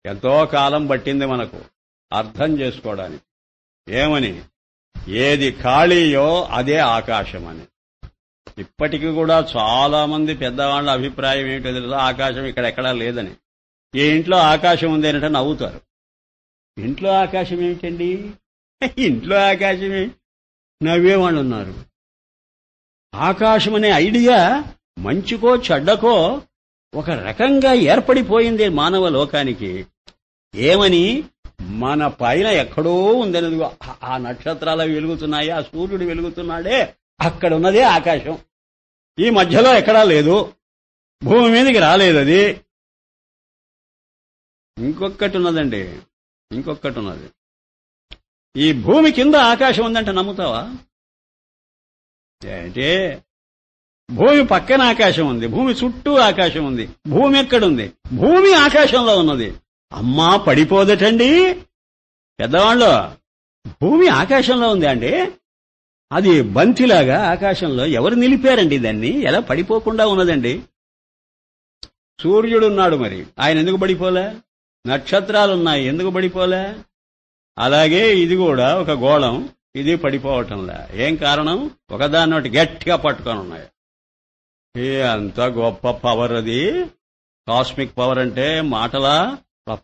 ఎంతో కాలం పట్టింది మనకు అర్థం చేసుకోవడానికి. ఏమని? ఏది ఖాళీయో అదే ఆకాశం అని. ఇప్పటికీ కూడా చాలా మంది పెద్దవాళ్ళ అభిప్రాయం ఏంటో తెలుసా? ఆకాశం ఇక్కడెక్కడా లేదని. ఈ ఇంట్లో ఆకాశం ఉంది అంటే నవ్వుతారు. ఇంట్లో ఆకాశం ఏమిటండి? ఇంట్లో ఆకాశమే నవ్వేవాళ్ళు ఉన్నారు. ఆకాశం అనే ఐడియా మంచికో చెడ్డకో ఒక రకంగా ఏర్పడిపోయింది మానవ లోకానికి. ఏమని? మన పైన ఎక్కడో ఉందనేది. ఆ నక్షత్రాలు వెలుగుతున్నాయి, ఆ సూర్యుడు వెలుగుతున్నాడే, అక్కడ ఉన్నదే ఆకాశం. ఈ మధ్యలో ఎక్కడా లేదు, భూమి మీదకి రాలేదు అది. ఇంకొకటి ఉన్నదండి, ఈ భూమి కింద ఆకాశం ఉందంటే నమ్ముతావా? అంటే భూమి పక్కన ఆకాశం ఉంది, భూమి చుట్టూ ఆకాశం ఉంది. భూమి ఎక్కడుంది? భూమి ఆకాశంలో ఉన్నది. అమ్మా పడిపోదటండి పెద్దవాళ్ళు. భూమి ఆకాశంలో ఉంది అండి, అది బంతిలాగా ఆకాశంలో. ఎవరు నిలిపారండి దాన్ని? ఎలా పడిపోకుండా ఉన్నదండి? సూర్యుడున్నాడు, మరి ఆయన ఎందుకు పడిపోలే? నక్షత్రాలున్నాయి, ఎందుకు పడిపోలే? అలాగే ఇది కూడా ఒక గోళం, ఇది పడిపోవటంలా. ఏం కారణం? ఒకదాన్నొకటి గట్టిగా పట్టుకొని ఉన్నాయి. అంత గొప్ప పవర్ అది. కాస్మిక్ పవర్ అంటే మాటలా?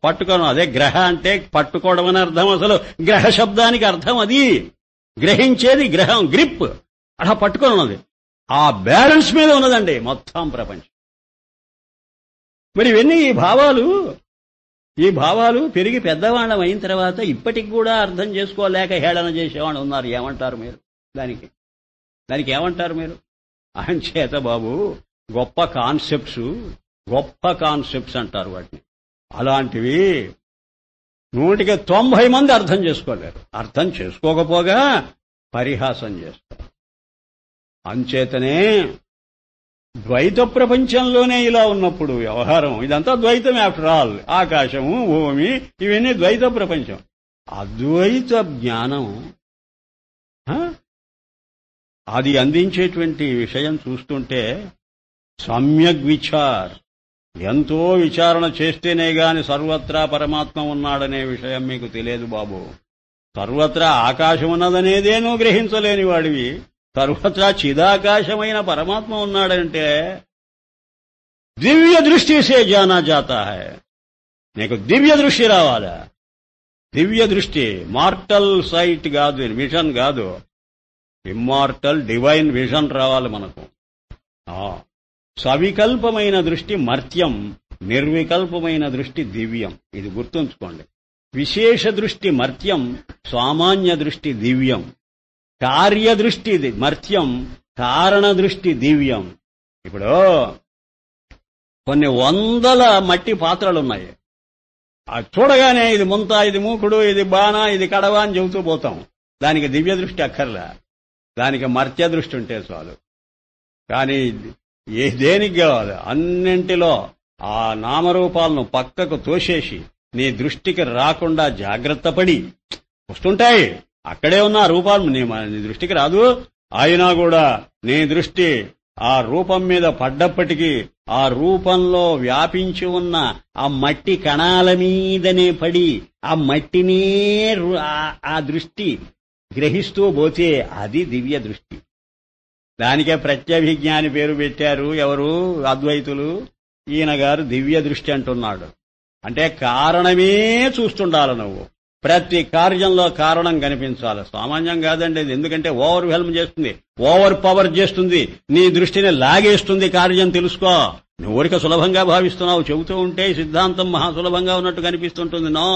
పట్టుకోవడం. అదే గ్రహ అంటే పట్టుకోవడం అని అర్థం. అసలు గ్రహ శబ్దానికి అర్థం అది. గ్రహించేది గ్రహం, గ్రిప్. అలా పట్టుకొని ఉన్నది. ఆ బ్యాలెన్స్ మీద ఉన్నదండి మొత్తం ప్రపంచం. మరి ఇవన్నీ ఈ భావాలు పెరిగి పెద్దవాళ్ళం అయిన తర్వాత ఇప్పటికి కూడా అర్థం చేసుకోలేక హేళన చేసేవాళ్ళు ఉన్నారు. ఏమంటారు మీరు దానికి ఏమంటారు మీరు? అంచేత బాబు, గొప్ప కాన్సెప్ట్స్ అంటారు వాటిని. అలాంటివి 100కి 90 మంది అర్థం చేసుకోలేరు. అర్థం చేసుకోకపోగా పరిహాసం చేస్తారు. అంచేతనే ద్వైత ప్రపంచంలోనే ఇలా ఉన్నప్పుడు వ్యవహారం ఇదంతా ద్వైతం. ఆఫ్టర్ ఆల్ ఆకాశము భూమి ఇవన్నీ ద్వైత ప్రపంచం. అద్వైత జ్ఞానం అది అందించేటువంటి విషయం చూస్తుంటే సమ్యక్ విచార్, ఎంతో విచారణ చేస్తేనే గాని సర్వత్రా పరమాత్మ ఉన్నాడనే విషయం మీకు తెలియదు బాబు. సర్వత్రా ఆకాశం ఉన్నదనేదే నువ్వు గ్రహించలేని వాడివి. సర్వత్రా చిదాకాశమైన పరమాత్మ ఉన్నాడంటే దివ్య దృష్టి సే జానా జాతా హై. నీకు దివ్య దృష్టి రావాలా? దివ్య దృష్టి, మార్టల్ సైట్ కాదు, విజన్ కాదు, ఇమ్మార్టల్ డివైన్ విజన్ రావాలి మనకు. సవికల్పమైన దృష్టి మర్త్యం, నిర్వికల్పమైన దృష్టి దివ్యం. ఇది గుర్తుంచుకోండి. విశేష దృష్టి మర్త్యం, సామాన్య దృష్టి దివ్యం. కార్యదృష్టి మర్త్యం, కారణ దృష్టి దివ్యం. ఇప్పుడు కొన్ని 100 మట్టి పాత్రలున్నాయి. అది చూడగానే ఇది ముంత, ఇది మూకుడు, ఇది బాణ, ఇది కడవ అని చెబుతూ పోతాం. దానికి దివ్య దృష్టి అక్కర్లే, దానికి మర్త్య దృష్టి ఉంటే చాలు. కానీ దేనికి కావాలి? అన్నింటిలో ఆ నామరూపాలను పక్కకు తోసేసి నీ దృష్టికి రాకుండా జాగ్రత్త పడి వస్తుంటాయి. అక్కడే ఉన్న ఆ రూపాలు నీ దృష్టికి రాదు. అయినా కూడా నీ దృష్టి ఆ రూపం మీద పడ్డప్పటికీ ఆ రూపంలో వ్యాపించి ఉన్న ఆ మట్టి కణాల మీదనే పడి ఆ మట్టినే ఆ దృష్టి గ్రహిస్తూ పోతే అది దివ్య దృష్టి. దానికే ప్రత్యభిజ్ఞాని పేరు పెట్టారు. ఎవరు? అద్వైతులు. ఈయన గారు దివ్య దృష్టి అంటున్నాడు. అంటే కారణమే చూస్తుండాలి నువ్వు. ప్రతి కార్యంలో కారణం కనిపించాలి. సామాన్యం కాదండి ఇది. ఎందుకంటే ఓవర్ వెల్మ్ చేస్తుంది, ఓవర్ పవర్ చేస్తుంది, నీ దృష్టిని లాగేస్తుంది. కార్యం తెలుసుకో. నువ్వు ఊరిక సులభంగా భావిస్తున్నావు. చెబుతూ ఉంటే సిద్ధాంతం మహాసులభంగా ఉన్నట్టు కనిపిస్తుంటుంది. నో,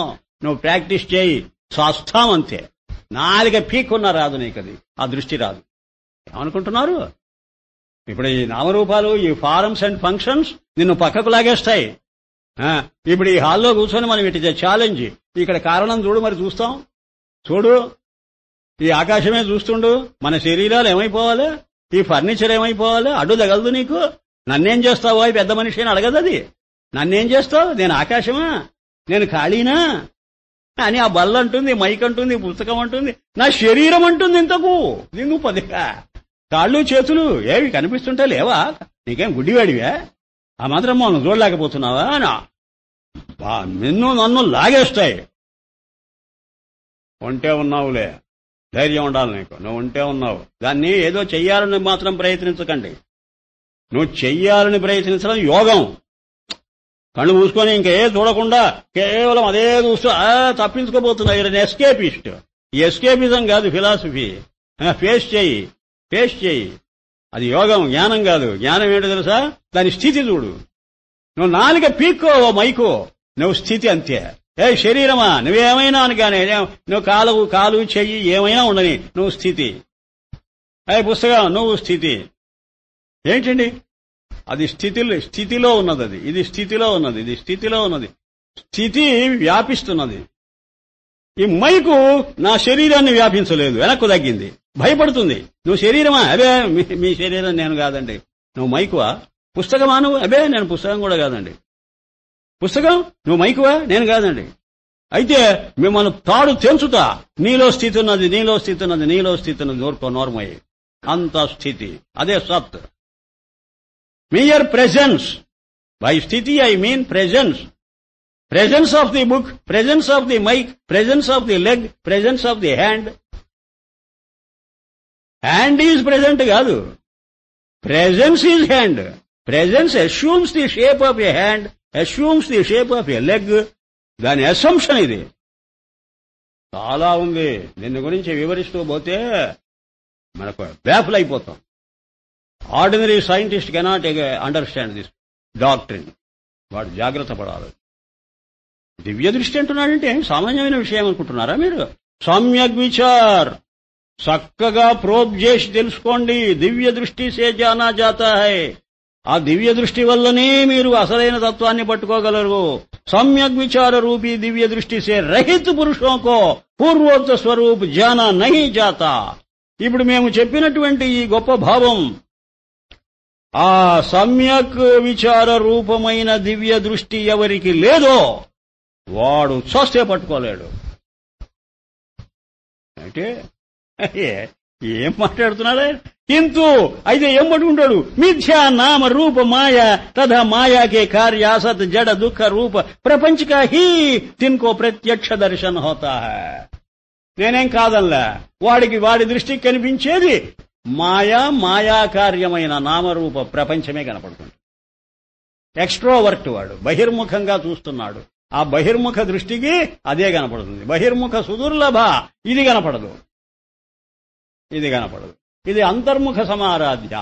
నువ్వు ప్రాక్టీస్ చేయి. స్వస్థం అంతే. 4 పీక్కున్నా రాదు నీకు అది, ఆ దృష్టి రాదు. ఏమనుకుంటున్నారు? ఇప్పుడు ఈ నామరూపాలు, ఈ ఫారమ్స్ అండ్ ఫంక్షన్స్ నిన్ను పక్కకు లాగేస్తాయి. ఇప్పుడు ఈ హాల్లో కూర్చొని మనం ఇటు ఛాలెంజ్, ఇక్కడ కారణం చూడు, మరి చూస్తాం. చూడు, ఈ ఆకాశమే చూస్తుండు. మన శరీరాలు ఏమైపోవాలి? ఈ ఫర్నిచర్ ఏమైపోవాలి? అడ్డు తగలదు నీకు. నన్నేం చేస్తావు? పెద్ద మనిషి అని అడగదు అది. నన్నేం చేస్తావు? నేను ఆకాశమా? నేను ఖాళీనా అని ఆ బల్ల అంటుంది, మైక్ అంటుంది, పుస్తకం అంటుంది, నా శరీరం అంటుంది. ఇంతకు నిన్ను 10 కాళ్ళు చేతులు ఏవి కనిపిస్తుంటే లేవా? నీకేం గుడ్డివాడివే? ఆ మాత్రం మనం చూడలేకపోతున్నావా? నన్ను లాగేస్తాయి. ఉంటే ఉన్నావులే, ధైర్యం ఉండాలి నీకు. నువ్వు ఉంటే ఉన్నావు. దాన్ని ఏదో చెయ్యాలని మాత్రం ప్రయత్నించకండి. నువ్వు చెయ్యాలని ప్రయత్నించడం యోగం. కళ్ళు మూసుకొని ఇంకే చూడకుండా కేవలం అదే చూస్తూ తప్పించుకోబోతున్నావు. ఈయన ఎస్కేపిస్ట్. ఈ ఎస్కేపిజం కాదు ఫిలాసఫీ. ఫేస్ చెయ్యి. అది యోగం, జ్ఞానం కాదు. జ్ఞానం ఏంటో తెలుసా? దాని స్థితి చూడు. నువ్వు 4 పీక్కో, ఓ మైకో, నువ్వు స్థితి అంతే. శరీరమా నువ్వేమైనా అని కానీ, నువ్వు కాలు చెయ్యి ఏమైనా ఉండని, నువ్వు స్థితి. పుస్తకం, నువ్వు స్థితి. ఏంటండి అది? స్థితిలో ఉన్నది. అది ఇది స్థితిలో ఉన్నది, ఇది స్థితిలో ఉన్నది. స్థితి వ్యాపిస్తున్నది. ఈ మైకు నా శరీరాన్ని వ్యాపించలేదు, వెనక్కు తగ్గింది, భయపడుతుంది. నువ్వు శరీరమా? అబే మీ శరీరం నేను కాదండి. నువ్వు మైకువా? పుస్తకమా నువ్వు? అబే నేను పుస్తకం కూడా కాదండి. పుస్తకం? నువ్వు మైకువా? నేను కాదండి. అయితే మిమ్మల్ని తాడు తెంచుతా. నీలో స్థితి ఉన్నది, నీలో స్థితి ఉన్నది, నీలో స్థితి ఉన్నది. నోర్మయ్యి అంత స్థితి. అదే సత్. mere presence. By sthiti I mean presence. Presence of the book, presence of the mic, presence of the leg, presence of the hand. Hand is present కాదు. Presence is hand. Presence assumes the shape of a hand, assumes the shape of a leg. దాని అసంప్షన్ ఇది. చాలా ఉంది. దీని గురించి వివరిస్తూ పోతే మనకు బ్యాఫుల్ అయిపోతాం. Ordinary scientist cannot understand this doctrine. వాడు జాగ్రత్త పడాలి. దివ్య దృష్టి అంటున్నాడంటే సామాన్యమైన విషయం అనుకుంటున్నారా మీరు? సమ్యక్ విచార్, చక్కగా ప్రోబ్ చేసి తెలుసుకోండి. దివ్య దృష్టి సే జానా జాతా హై. ఆ దివ్య దృష్టి వల్లనే మీరు అసలైన తత్వాన్ని పట్టుకోగలరు. సమ్యక్ విచార రూపీ దివ్య దృష్టి సే రహిత పురుషోకో పూర్వోక్త స్వరూప్ జానా నహి జాతా. ఇప్పుడు మేము చెప్పినటువంటి ఈ గొప్ప భావం ఆ సమ్యక్ విచార రూపమైన దివ్య దృష్టి ఎవరికి లేదో వాడు చూస్తే పట్టుకోలేడు. అంటే ఏం మాట్లాడుతున్నాడే? కింటూ అయితే ఏం పట్టుకుంటాడు? మిథ్యా నామ రూప మాయా తథా మాయాకే కార్య సత్ జడ దుఃఖ రూప ప్రపంచ కా హీ తిన్కో ప్రత్యక్ష దర్శన్ హోతా హై. నేనేం కాదల్లా, వాడి దృష్టికి కనిపించేది మాయాకార్యమైన నామరూప ప్రపంచమే కనపడుతుంది. ఎక్స్ట్రోవర్ట్ వాడు బహిర్ముఖంగా చూస్తున్నాడు. ఆ బహిర్ముఖ దృష్టికి అదే కనపడుతుంది. బహిర్ముఖ సుదుర్లభ ఇది కనపడదు. ఇది అంతర్ముఖ సమారాధ్య.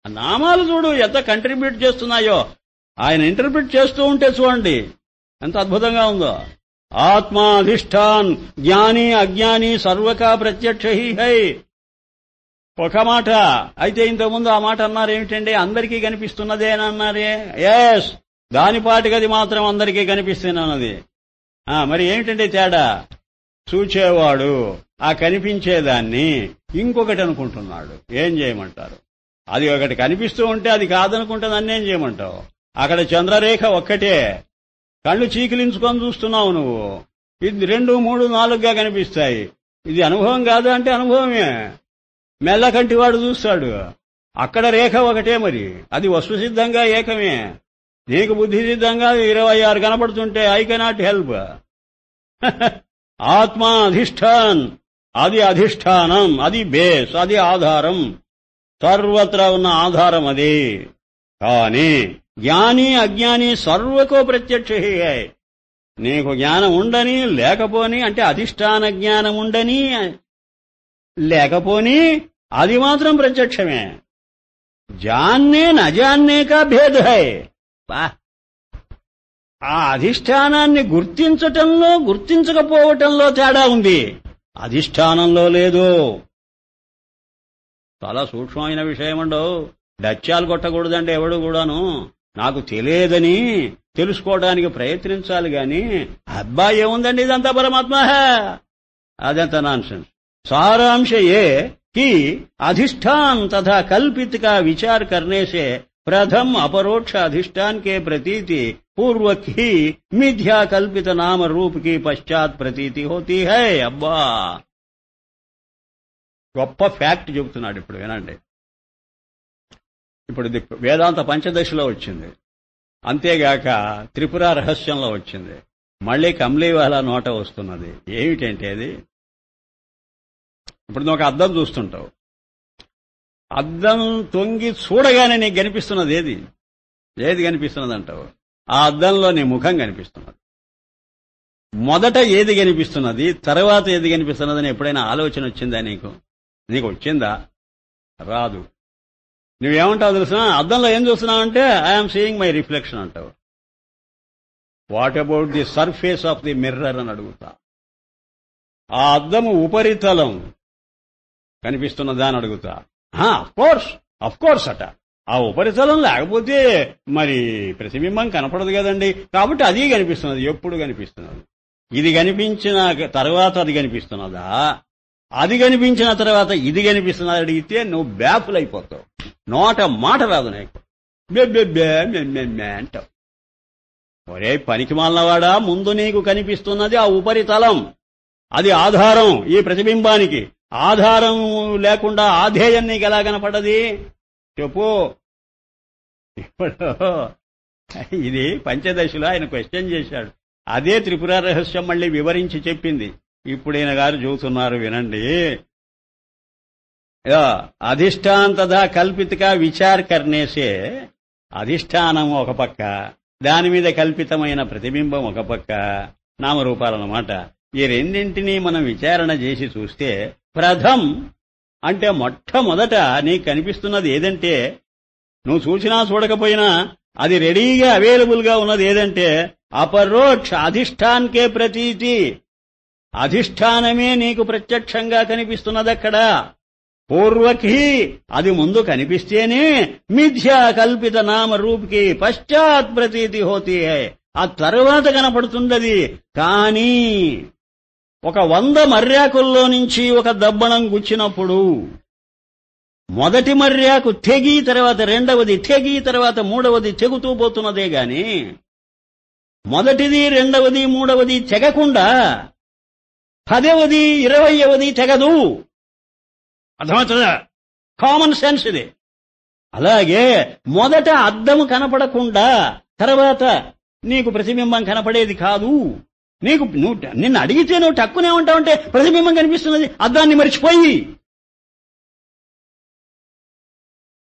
నామాలు చూడు ఎంత కంట్రిబ్యూట్ చేస్తున్నాయో. ఆయన ఇంటర్ప్రిట్ చేస్తూ ఉంటే చూడండి ఎంత అద్భుతంగా ఉందో. ఆత్మాధిష్టాన్ జ్ఞాని అజ్ఞాని సర్వకా ప్రత్యక్ష హి హై. ఒక మాట అయితే ఇంతకుముందు ఆ మాట అన్నారు ఏమిటండి? అందరికీ కనిపిస్తున్నదే అని అన్నారే. ఎస్, దానిపాటికి మాత్రం అందరికీ కనిపిస్తున్నది. మరి ఏమిటండి తేడా? చూచేవాడు ఆ కనిపించేదాన్ని ఇంకొకటి అనుకుంటున్నాడు. ఏం చేయమంటారు? అది ఒకటి కనిపిస్తూ ఉంటే అది కాదనుకుంటే నన్నేం చేయమంటావు? అక్కడ చంద్రరేఖ ఒక్కటే, కళ్ళు చీకిలించుకొని చూస్తున్నావు నువ్వు. ఇది 2, 3, 4గా కనిపిస్తాయి. ఇది అనుభవం కాదు అంటే అనుభవమే. మెల్లకంటివాడు చూస్తాడు, అక్కడ రేఖ ఒకటే, మరి అది వస్తుసిద్ధంగా ఏకమే. నీకు బుద్ధి సిద్ధంగా 26 కనపడుతుంటే ఐ కెనాట్ హెల్ప్. ఆత్మ అధిష్టాన్, అది అధిష్టానం, అది బేస్, అది ఆధారం, సర్వత్రా ఉన్న ఆధారం అది. కానీ జ్ఞాని అజ్ఞాని సర్వకో ప్రత్యక్ష. నీకు జ్ఞానం ఉండని లేకపోని, అంటే అధిష్టాన జ్ఞానం ఉండని లేకపోని అది మాత్రం ప్రత్యక్షమే. జాన్నే నజాన్నే కా భేద హై. ఆ అధిష్టానాన్ని గుర్తించటంలో గుర్తించకపోవటంలో తేడా ఉంది, అధిష్టానంలో లేదు. చాలా సూక్ష్మమైన విషయమండో. డచ్చాలు కొట్టకూడదంటే ఎవడు కూడాను. నాకు తెలియదని తెలుసుకోవడానికి ప్రయత్నించాలి గాని అబ్బా ఏముందండి ఇదంతా పరమాత్మ, అదంతా నాన్సెన్స్. सारांश ये कि अधिष्ठान तथा कल्पित का विचार करने से प्रथम अपरोक्ष अधिष्ठान के प्रतीति पूर्वक ही मिथ्या कल्पित नाम रूप की पश्चात प्रतीति होती है. अब्बा గొప్ప ఫ్యాక్ట్ చెబుతున్నాడు. ఇప్పుడు వినండి. ఇప్పుడు వేదాంత పంచదశలో వచ్చింది, అంతేగాక త్రిపుర రహస్యంలో వచ్చింది, మళ్లీ కమ్లీవాలా నోట వస్తున్నది. ఏమిటంటే అది, ఇప్పుడు నువ్వు ఒక అద్దం చూస్తుంటావు. అద్దం తొంగి చూడగానే నీకు కనిపిస్తున్నది ఏది కనిపిస్తున్నది అంటావు? ఆ అద్దంలో నీ ముఖం కనిపిస్తున్నది. మొదట ఏది కనిపిస్తున్నది, తర్వాత ఏది కనిపిస్తున్నదని ఎప్పుడైనా ఆలోచన వచ్చిందా నీకు వచ్చిందా? రాదు. నువ్వేమంటావు తెలుసా? అద్దంలో ఏం చూస్తున్నావంటే ఐఎమ్ సీయింగ్ మై రిఫ్లెక్షన్ అంటావు. What about the surface of the mirror అని అడుగుతా. ఆ అద్దము ఉపరితలం కనిపిస్తున్నదా అని అడుగుతా. అఫ్ కోర్స్ అట. ఆ ఉపరితలం లేకపోతే మరి ప్రతిబింబం కనపడదు కదండి. కాబట్టి అది కనిపిస్తున్నది. ఎప్పుడు కనిపిస్తున్నది? ఇది కనిపించిన తర్వాత అది కనిపిస్తున్నదా? అది కనిపించిన తర్వాత ఇది కనిపిస్తున్నది అడిగితే నువ్వు బ్యాఫుల్ అయిపోతావు. నోట మాట రాదు నీకు. అంటావు. ఒరే పనికి మాలినవాడా, ముందు నీకు కనిపిస్తున్నది ఆ ఉపరితలం. అది ఆధారం ఈ ప్రతిబింబానికి. ఆధారం లేకుండా ఆధేయం నీకు ఎలా కనపడది చెప్పు. ఇప్పుడు ఇది పంచదశలో ఆయన క్వశ్చన్ చేశాడు. అదే త్రిపుర రహస్యం మళ్లీ వివరించి చెప్పింది. ఇప్పుడు ఈయన గారు చూస్తున్నారు, వినండి. అధిష్టాన్ తథా కల్పితగా విచార్ కర్నేసే, అధిష్టానం ఒక పక్క, దాని మీద కల్పితమైన ప్రతిబింబం ఒక పక్క, నామరూపాలన్నమాట. ఈ రెండింటినీ మనం విచారణ చేసి చూస్తే ప్రథం అంటే మొట్టమొదట నీకు కనిపిస్తున్నది ఏదంటే, నువ్వు చూసినా చూడకపోయినా అది రెడీగా అవైలబుల్ గా ఉన్నది ఏదంటే అపరోక్ష అధిష్టాన్కే ప్రతీతి. అధిష్టానమే నీకు ప్రత్యక్షంగా కనిపిస్తున్నదక్కడ. పూర్వకి అది ముందు కనిపిస్తేనే మిథ్యా కల్పిత నామ రూపుకి పశ్చాత్ ప్రతీతి హోతీ హై. ఆ తరువాత కనపడుతుందది. కానీ ఒక 100 మర్యాకుల్లో నుంచి ఒక దబ్బణం గుచ్చినప్పుడు మొదటి మర్యాకు తెగి, తర్వాత రెండవది తెగి, తర్వాత మూడవది తెగుతూ పోతున్నదే గాని మొదటిది రెండవది మూడవది తెగకుండా 10వది 20వది తెగదు. అర్థమవుతుందా? కామన్ సెన్స్ ఇది. అలాగే మొదట అద్దము కనపడకుండా తర్వాత నీకు ప్రతిబింబం కనపడేది కాదు. నిన్ను అడిగితే నువ్వు టక్కునే ఉంటావంటే ప్రతిబింబం కనిపిస్తున్నది అద్దాన్ని మరిచిపోయి.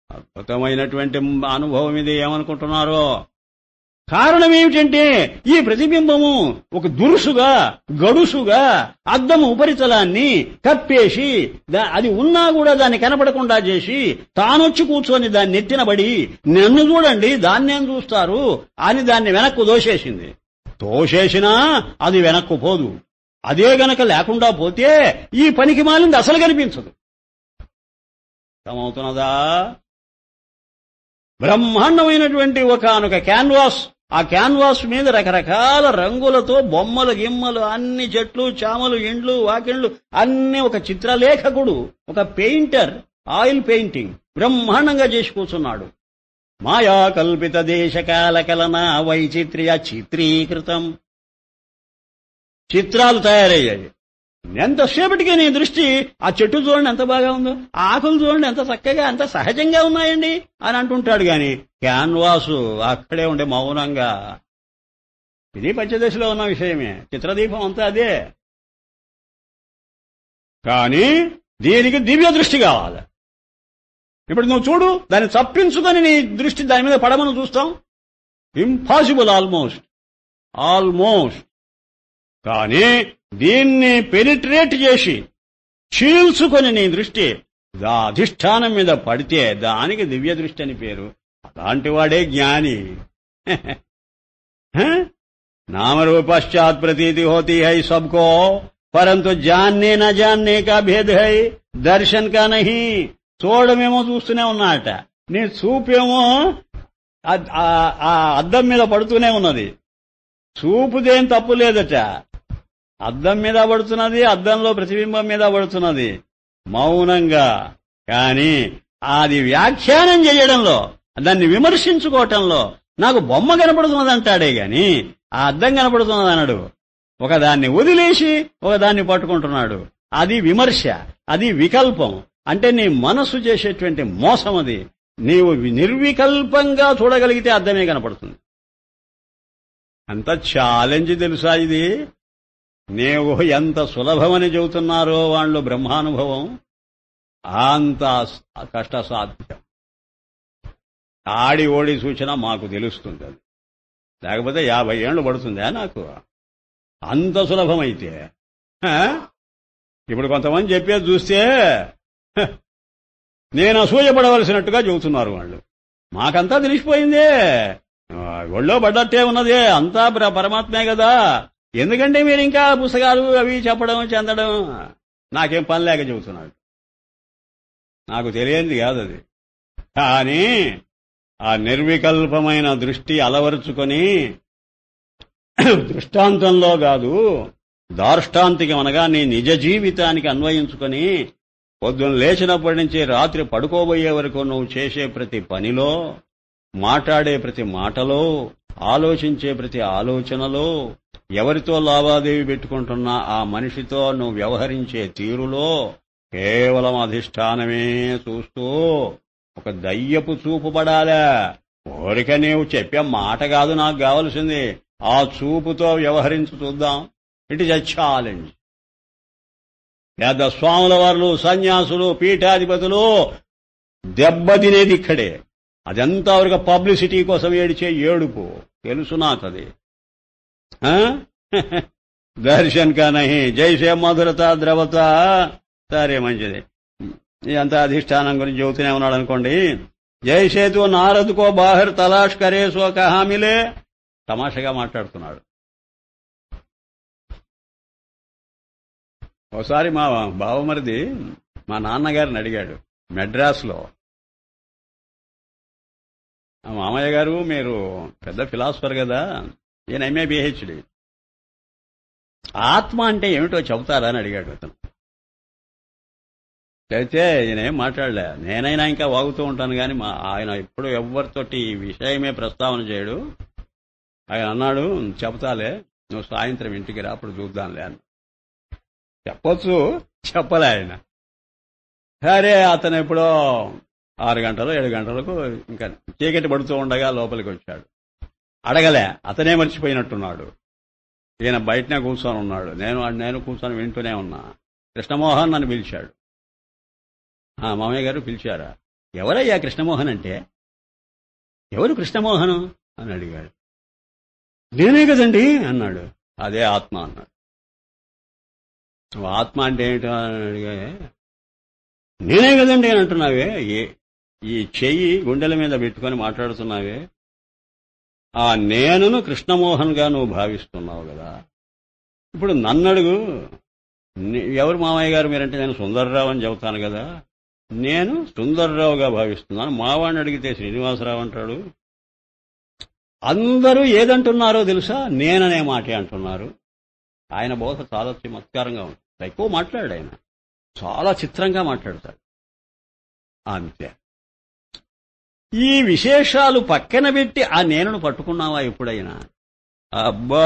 అద్భుతమైనటువంటి అనుభవం ఇది. ఏమనుకుంటున్నారో? కారణం ఏమిటంటే ఈ ప్రతిబింబము ఒక దురుసుగా గడుసుగా అద్దము ఉపరితలాన్ని కప్పేసి అది ఉన్నా కూడా దాన్ని కనపడకుండా చేసి తానొచ్చి కూర్చొని దాన్ని నెత్తినబడి నన్ను చూడండి దాన్నేం చూస్తారు అని దాన్ని వెనక్కు దోసేసింది. తోసేసినా అది వెనక్కు పోదు. అదే గనక లేకుండా పోతే ఈ పనికి మాలింది అసలు కనిపించదు. అర్థమవుతున్నదా? బ్రహ్మాండమైనటువంటి ఒకానొక క్యాన్వాస్, ఆ క్యాన్వాస్ మీద రకరకాల రంగులతో బొమ్మలు గిమ్మలు అన్ని చెట్లు చామలు ఇండ్లు వాకిండ్లు అన్ని ఒక చిత్రలేఖకుడు, ఒక పెయింటర్, ఆయిల్ పెయింటింగ్ బ్రహ్మాండంగా చేసి కూర్చున్నాడు. మాయా కల్పిత దేశకాల కలన వైచిత్ర్య చిత్రీకృతం. చిత్రాలు తయారయ్యాయి. ఎంతసేపటికి నీ దృష్టి ఆ చెట్టు చూడండి ఎంత బాగా ఉందో, ఆ ఆకులు చూడండి ఎంత చక్కగా ఎంత సహజంగా ఉన్నాయండి అని అంటుంటాడు గాని క్యాన్వాసు అక్కడే ఉండే మౌనంగా. ఇది పంచదశలో ఉన్న విషయమే. చిత్రదీపం అంతా అదే. కానీ దీనికి దివ్య దృష్టి కావాలి. ఇప్పుడు నువ్వు చూడు, దాన్ని తప్పించుకొని నీ దృష్టి దాని మీద పడమని చూస్తాం. Impossible almost. కానీ దీన్ని పెనిట్రేట్ చేసి చీల్చుకొని నీ దృష్టి అధిష్టానం మీద పడితే దానికి దివ్య దృష్టి అని పేరు. అలాంటి వాడే జ్ఞాని. नामरूप पश्चात प्रतीति होती है सबको, परंतु जानने न जानने का भेद है, दर्शन का नहीं. చూడమేమో చూస్తూనే ఉన్నాట, నీ చూపేమో ఆ అద్దం మీద పడుతూనే ఉన్నది. చూపుదేం తప్పు లేదట, అద్దం మీద పడుతున్నది, అద్దంలో ప్రతిబింబం మీద పడుతున్నది మౌనంగా. కానీ అది వ్యాఖ్యానం చేయడంలో, దాన్ని విమర్శించుకోవటంలో నాకు బొమ్మ కనపడుతున్నది అంటాడే గాని ఆ అద్దం కనపడుతున్నది అన్నాడు. ఒకదాన్ని వదిలేసి ఒకదాన్ని పట్టుకుంటున్నాడు. అది విమర్శ, అది వికల్పం. అంటే నీ మనసు చేసేటువంటి మోసం అది. నీవు నిర్వికల్పంగా చూడగలిగితే అద్దమే కనపడుతుంది. అంత ఛాలెంజ్ తెలుసా ఇది? నీవు ఎంత సులభమని చెబుతున్నారో వాళ్ళు బ్రహ్మానుభవం అంత కష్టసాధ్యం. ఆడి ఓడి సూచన మాకు తెలుస్తుంది. అది లేకపోతే 50 ఏళ్లు పడుతుందా నాకు? అంత సులభమైతే. ఇప్పుడు కొంతమంది చెప్పేది చూస్తే నేను అసూయపడవలసినట్టుగా చెబుతున్నారు వాళ్ళు. మాకంతా తెలిసిపోయిందే, ఒళ్ళో పడ్డట్టే ఉన్నదే, అంతా పరమాత్మే కదా, ఎందుకంటే మీరు ఇంకా పుస్తకాలు అవి చెప్పడం చెందడం. నాకేం పని లేక చెబుతున్నాడు, నాకు తెలియంది కాదు అది. కానీ ఆ నిర్వికల్పమైన దృష్టి అలవరుచుకొని దృష్టాంతంలో కాదు, దార్ష్టాంతికం అనగా నీ నిజ జీవితానికి అన్వయించుకొని పొద్దున లేచినప్పటి నుంచి రాత్రి పడుకోబోయే వరకు నువ్వు చేసే ప్రతి పనిలో, మాట్లాడే ప్రతి మాటలో, ఆలోచించే ప్రతి ఆలోచనలో, ఎవరితో లావాదేవీ పెట్టుకుంటున్నా ఆ మనిషితో నువ్వు వ్యవహరించే తీరులో కేవలం అధిష్టానమే చూస్తూ ఒక దయ్యపు చూపు పడాలా. కోరిక నీవు చెప్పే మాట కాదు నాకు కావలసింది, ఆ చూపుతో వ్యవహరించి చూద్దాం. It is a challenge. పెద్ద స్వాముల వారు, సన్యాసులు, పీఠాధిపతులు దెబ్బతినేది ఇక్కడే. అదంతా వరకు పబ్లిసిటీ కోసం ఏడిచే ఏడుపు. తెలుసు నాకది. దర్శన్ కా నహి జైసే మధురత ద్రవత. సరే మంచిది, ఇదంతా అధిష్టానం గురించి చెబుతూనే ఉన్నాడు అనుకోండి. జైసేతు నారదుకో బాహర్ తలాష్ కరే సో కహా మిలే. తమాషగా మాట్లాడుతున్నాడు. ఒకసారి మా బావమరిది మా నాన్నగారిని అడిగాడు మెడ్రాస్లో, మామయ్య గారు మీరు పెద్ద ఫిలాసఫర్ కదా, ఈయన ఎంఏ పిహెచ్డి, ఆత్మ అంటే ఏమిటో చెబుతారా అని అడిగాడు అతను. అయితే ఈయన ఏం మాట్లాడలే. నేనైనా ఇంకా వాగుతూ ఉంటాను కానీ ఆయన ఎప్పుడు ఎవరితోటి ఈ విషయమే ప్రస్తావన చేయడు. ఆయన అన్నాడు, చెప్తాలే, నువ్వు సాయంత్రం ఇంటికి రా, అప్పుడు చూద్దాంలే అని. చెప్పొచ్చు, చెప్పలే ఆయన. సరే అతను ఎప్పుడో 6 గంటలు 7 గంటలకు ఇంకా చీకటి పడుతూ ఉండగా లోపలికి వచ్చాడు. అడగలే, అతనే మర్చిపోయినట్టున్నాడు. ఈయన బయటనే కూర్చొని ఉన్నాడు. నేను కూర్చొని వింటూనే ఉన్నా. కృష్ణమోహన్ నన్ను పిలిచాడు. మామయ్య గారు పిలిచారా? ఎవరయ్యా కృష్ణమోహన్ అంటే? ఎవరు కృష్ణమోహను అని అడిగాడు. నేనే కదండి అన్నాడు. అదే ఆత్మ అన్నాడు. ఆత్మ అంటే ఏంటో అని అడిగా. నేనే కదండి అని అంటున్నావే, ఈ చెయ్యి గుండెల మీద పెట్టుకొని మాట్లాడుతున్నావే, ఆ నేనును కృష్ణమోహన్ గా నువ్వు భావిస్తున్నావు కదా. ఇప్పుడు నన్నడుగు, ఎవరు మామయ్య గారు మీరంటే నేను సుందర్రావు అని చెబుతాను కదా. నేను సుందర్రావుగా భావిస్తున్నాను. మావాడిని అడిగితే శ్రీనివాసరావు అంటాడు. అందరూ ఏదంటున్నారో తెలుసా? నేననే మాటే అంటున్నారు. ఆయన బోధ చాలా చమత్కారంగా ఉంటుంది. ఎక్కువ మాట్లాడాడు ఆయన, చాలా చిత్రంగా మాట్లాడతాడు. అంతే. ఈ విశేషాలు పక్కన పెట్టి ఆ నేనును పట్టుకున్నావా ఎప్పుడైనా? అబ్బా,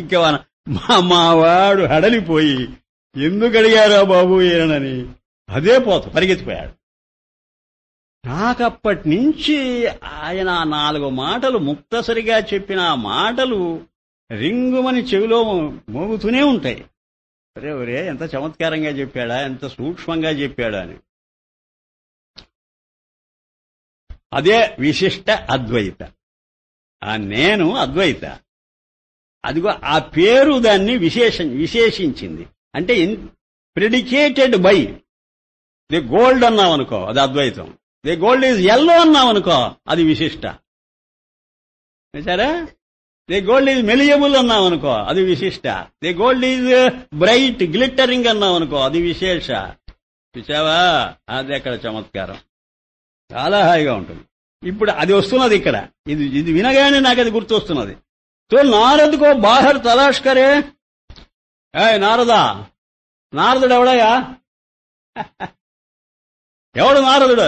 ఇంకా మావాడు హడలిపోయి ఎందుకు అడిగారా బాబు ఏనని అదే పరిగెత్తిపోయాడు. నాకప్పటి నుంచి ఆయన 4 మాటలు ముక్తసరిగా చెప్పిన ఆ మాటలు రింగుమని చెవిలో మోగుతూనే ఉంటాయి. ఒరే ఎంత చమత్కారంగా చెప్పాడా, ఎంత సూక్ష్మంగా చెప్పాడా అని. అదే విశిష్ట అద్వైత. ఆ నేను అద్వైత. అదిగో ఆ పేరు దాన్ని విశేషించింది. అంటే ప్రెడికేటెడ్ బై ది గోల్డ్ అన్నామనుకో, అది అద్వైతం. ది గోల్డ్ ఈజ్ ఎల్లో అన్నామనుకో, అది విశిష్ట. సరే, ది గోల్డ్ ఈజ్ మెలియబుల్ అన్నామనుకో, అది విశిష్ట. The gold is bright glittering అన్నామనుకో, అది విశేష. చూసావా, అది అక్కడ చమత్కారం. చాలా హాయిగా ఉంటుంది. ఇప్పుడు అది వస్తున్నది ఇక్కడ. ఇది వినగానే నాకు అది గుర్తొస్తున్నది. తో నారదుకో బాహర్ తలాష్ కరే. నారదా, నారదుడు ఎవడయా? ఎవడు నారదుడు?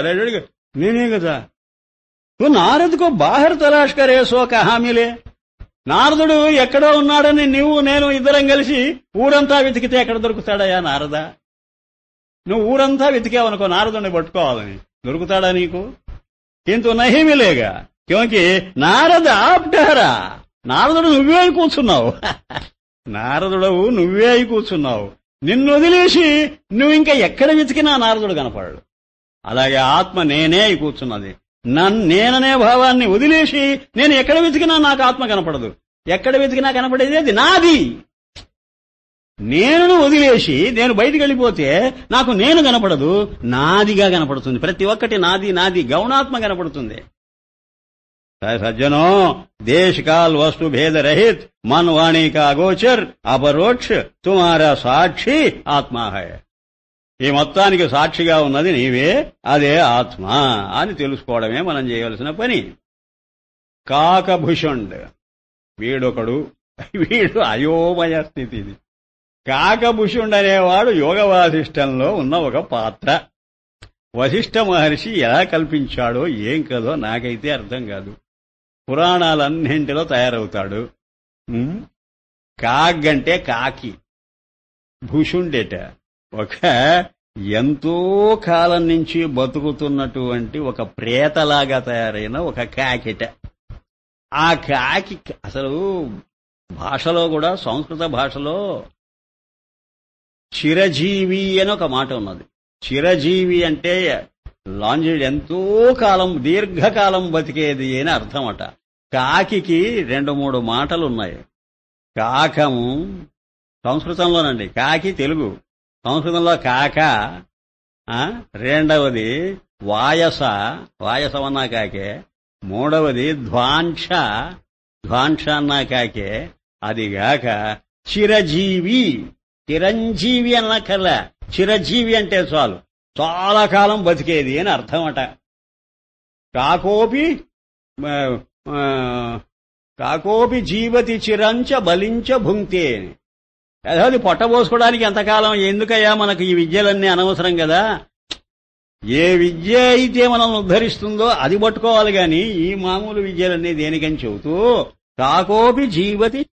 నేనే కదా. తో నారదుకో బాహర్ తలాష్ కరే సో కహామిలే. నారదుడు ఎక్కడో ఉన్నాడని నేను ఇద్దరం కలిసి ఊరంతా వెతికితే ఎక్కడ దొరుకుతాడయా నారదా? నువ్వు ఊరంతా వెతికావనుకో నారదుడిని పట్టుకోవాలని, దొరుకుతాడా నీకు? కింద నహీ మిలేగా, క్యోంకి నారద ఆప్టహరా. నారదుడు నువ్వే అయి కూర్చున్నావు. నారదుడవు నువ్వే అయి కూర్చున్నావు. నిన్ను వదిలేసి నువ్వు ఇంకా ఎక్కడ వెతికినా నారదుడు కనపడడు. అలాగే ఆత్మ నేనే అయి కూర్చున్నది. నేననే భావాన్ని వదిలేసి నేను ఎక్కడ వెతికినా నాకు ఆత్మ కనపడదు. ఎక్కడ వెతికినా కనపడేది అది నాది. నేను వదిలేసి నేను బయటికి వెళ్ళిపోతే నాకు నేను కనపడదు, నాదిగా కనపడుతుంది. ప్రతి ఒక్కటి నాది నాది గౌణాత్మ కనపడుతుంది. సజ్జనో దేశ్ కాల్ వస్తు భేద రహిత్ मन वाणी का अगोचर अपरोक्ष तुम्हारा సాక్షి ఆత్మా హై. ఈ మొత్తానికి సాక్షిగా ఉన్నది నీవే, అదే ఆత్మ అని తెలుసుకోవడమే మనం చేయవలసిన పని. కాకభుషుండ్ వీడొకడు, వీడు అయోమయ స్థితి. ఇది కాకభుషుండ్ అనేవాడు యోగ వాసిష్టంలో ఉన్న ఒక పాత్ర. వశిష్ఠ మహర్షి ఎలా కల్పించాడో ఏం కదో నాకైతే అర్థం కాదు. పురాణాలన్నింటిలో తయారవుతాడు. కాగ్ అంటే కాకి, భూషుండేట ఒక ఎంతో కాలం నుంచి బతుకుతున్నటువంటి ఒక ప్రేతలాగా తయారైన ఒక కాకిట. ఆ కాకి అసలు భాషలో కూడా, సంస్కృత భాషలో చిరజీవి అని ఒక మాట ఉన్నది. చిరజీవి అంటే లాంజిడ్, ఎంతో కాలం, దీర్ఘకాలం బతికేది అని అర్థమట. కాకి 2-3 మాటలున్నాయి. కాకము సంస్కృతంలోనండి, కాకి తెలుగు, సంస్కృతంలో కాక. రెండవది వాయస, వాయసమన్నా కాకే. మూడవది ధ్వాంస, ధ్వాంస అన్నా కాకే. అదిగాక చిరజీవి, చిరంజీవి అన్నకల్లా చిరజీవి అంటే చాలు. చాలా కాలం బతికేది అని అర్థమట. కాకోపి కాకోపి జీవతి చిరంచ బలించ భుంక్తే. అదే పొట్టబోసుకోవడానికి ఎంతకాలం ఎందుకయ్యా మనకు ఈ విద్యలన్నీ అనవసరం కదా. ఏ విద్య అయితే మనల్ని ఉద్ధరిస్తుందో అది పట్టుకోవాలి గాని ఈ మామూలు విద్యలన్నీ దేనికని చెబుతూ కాకోపి జీవతి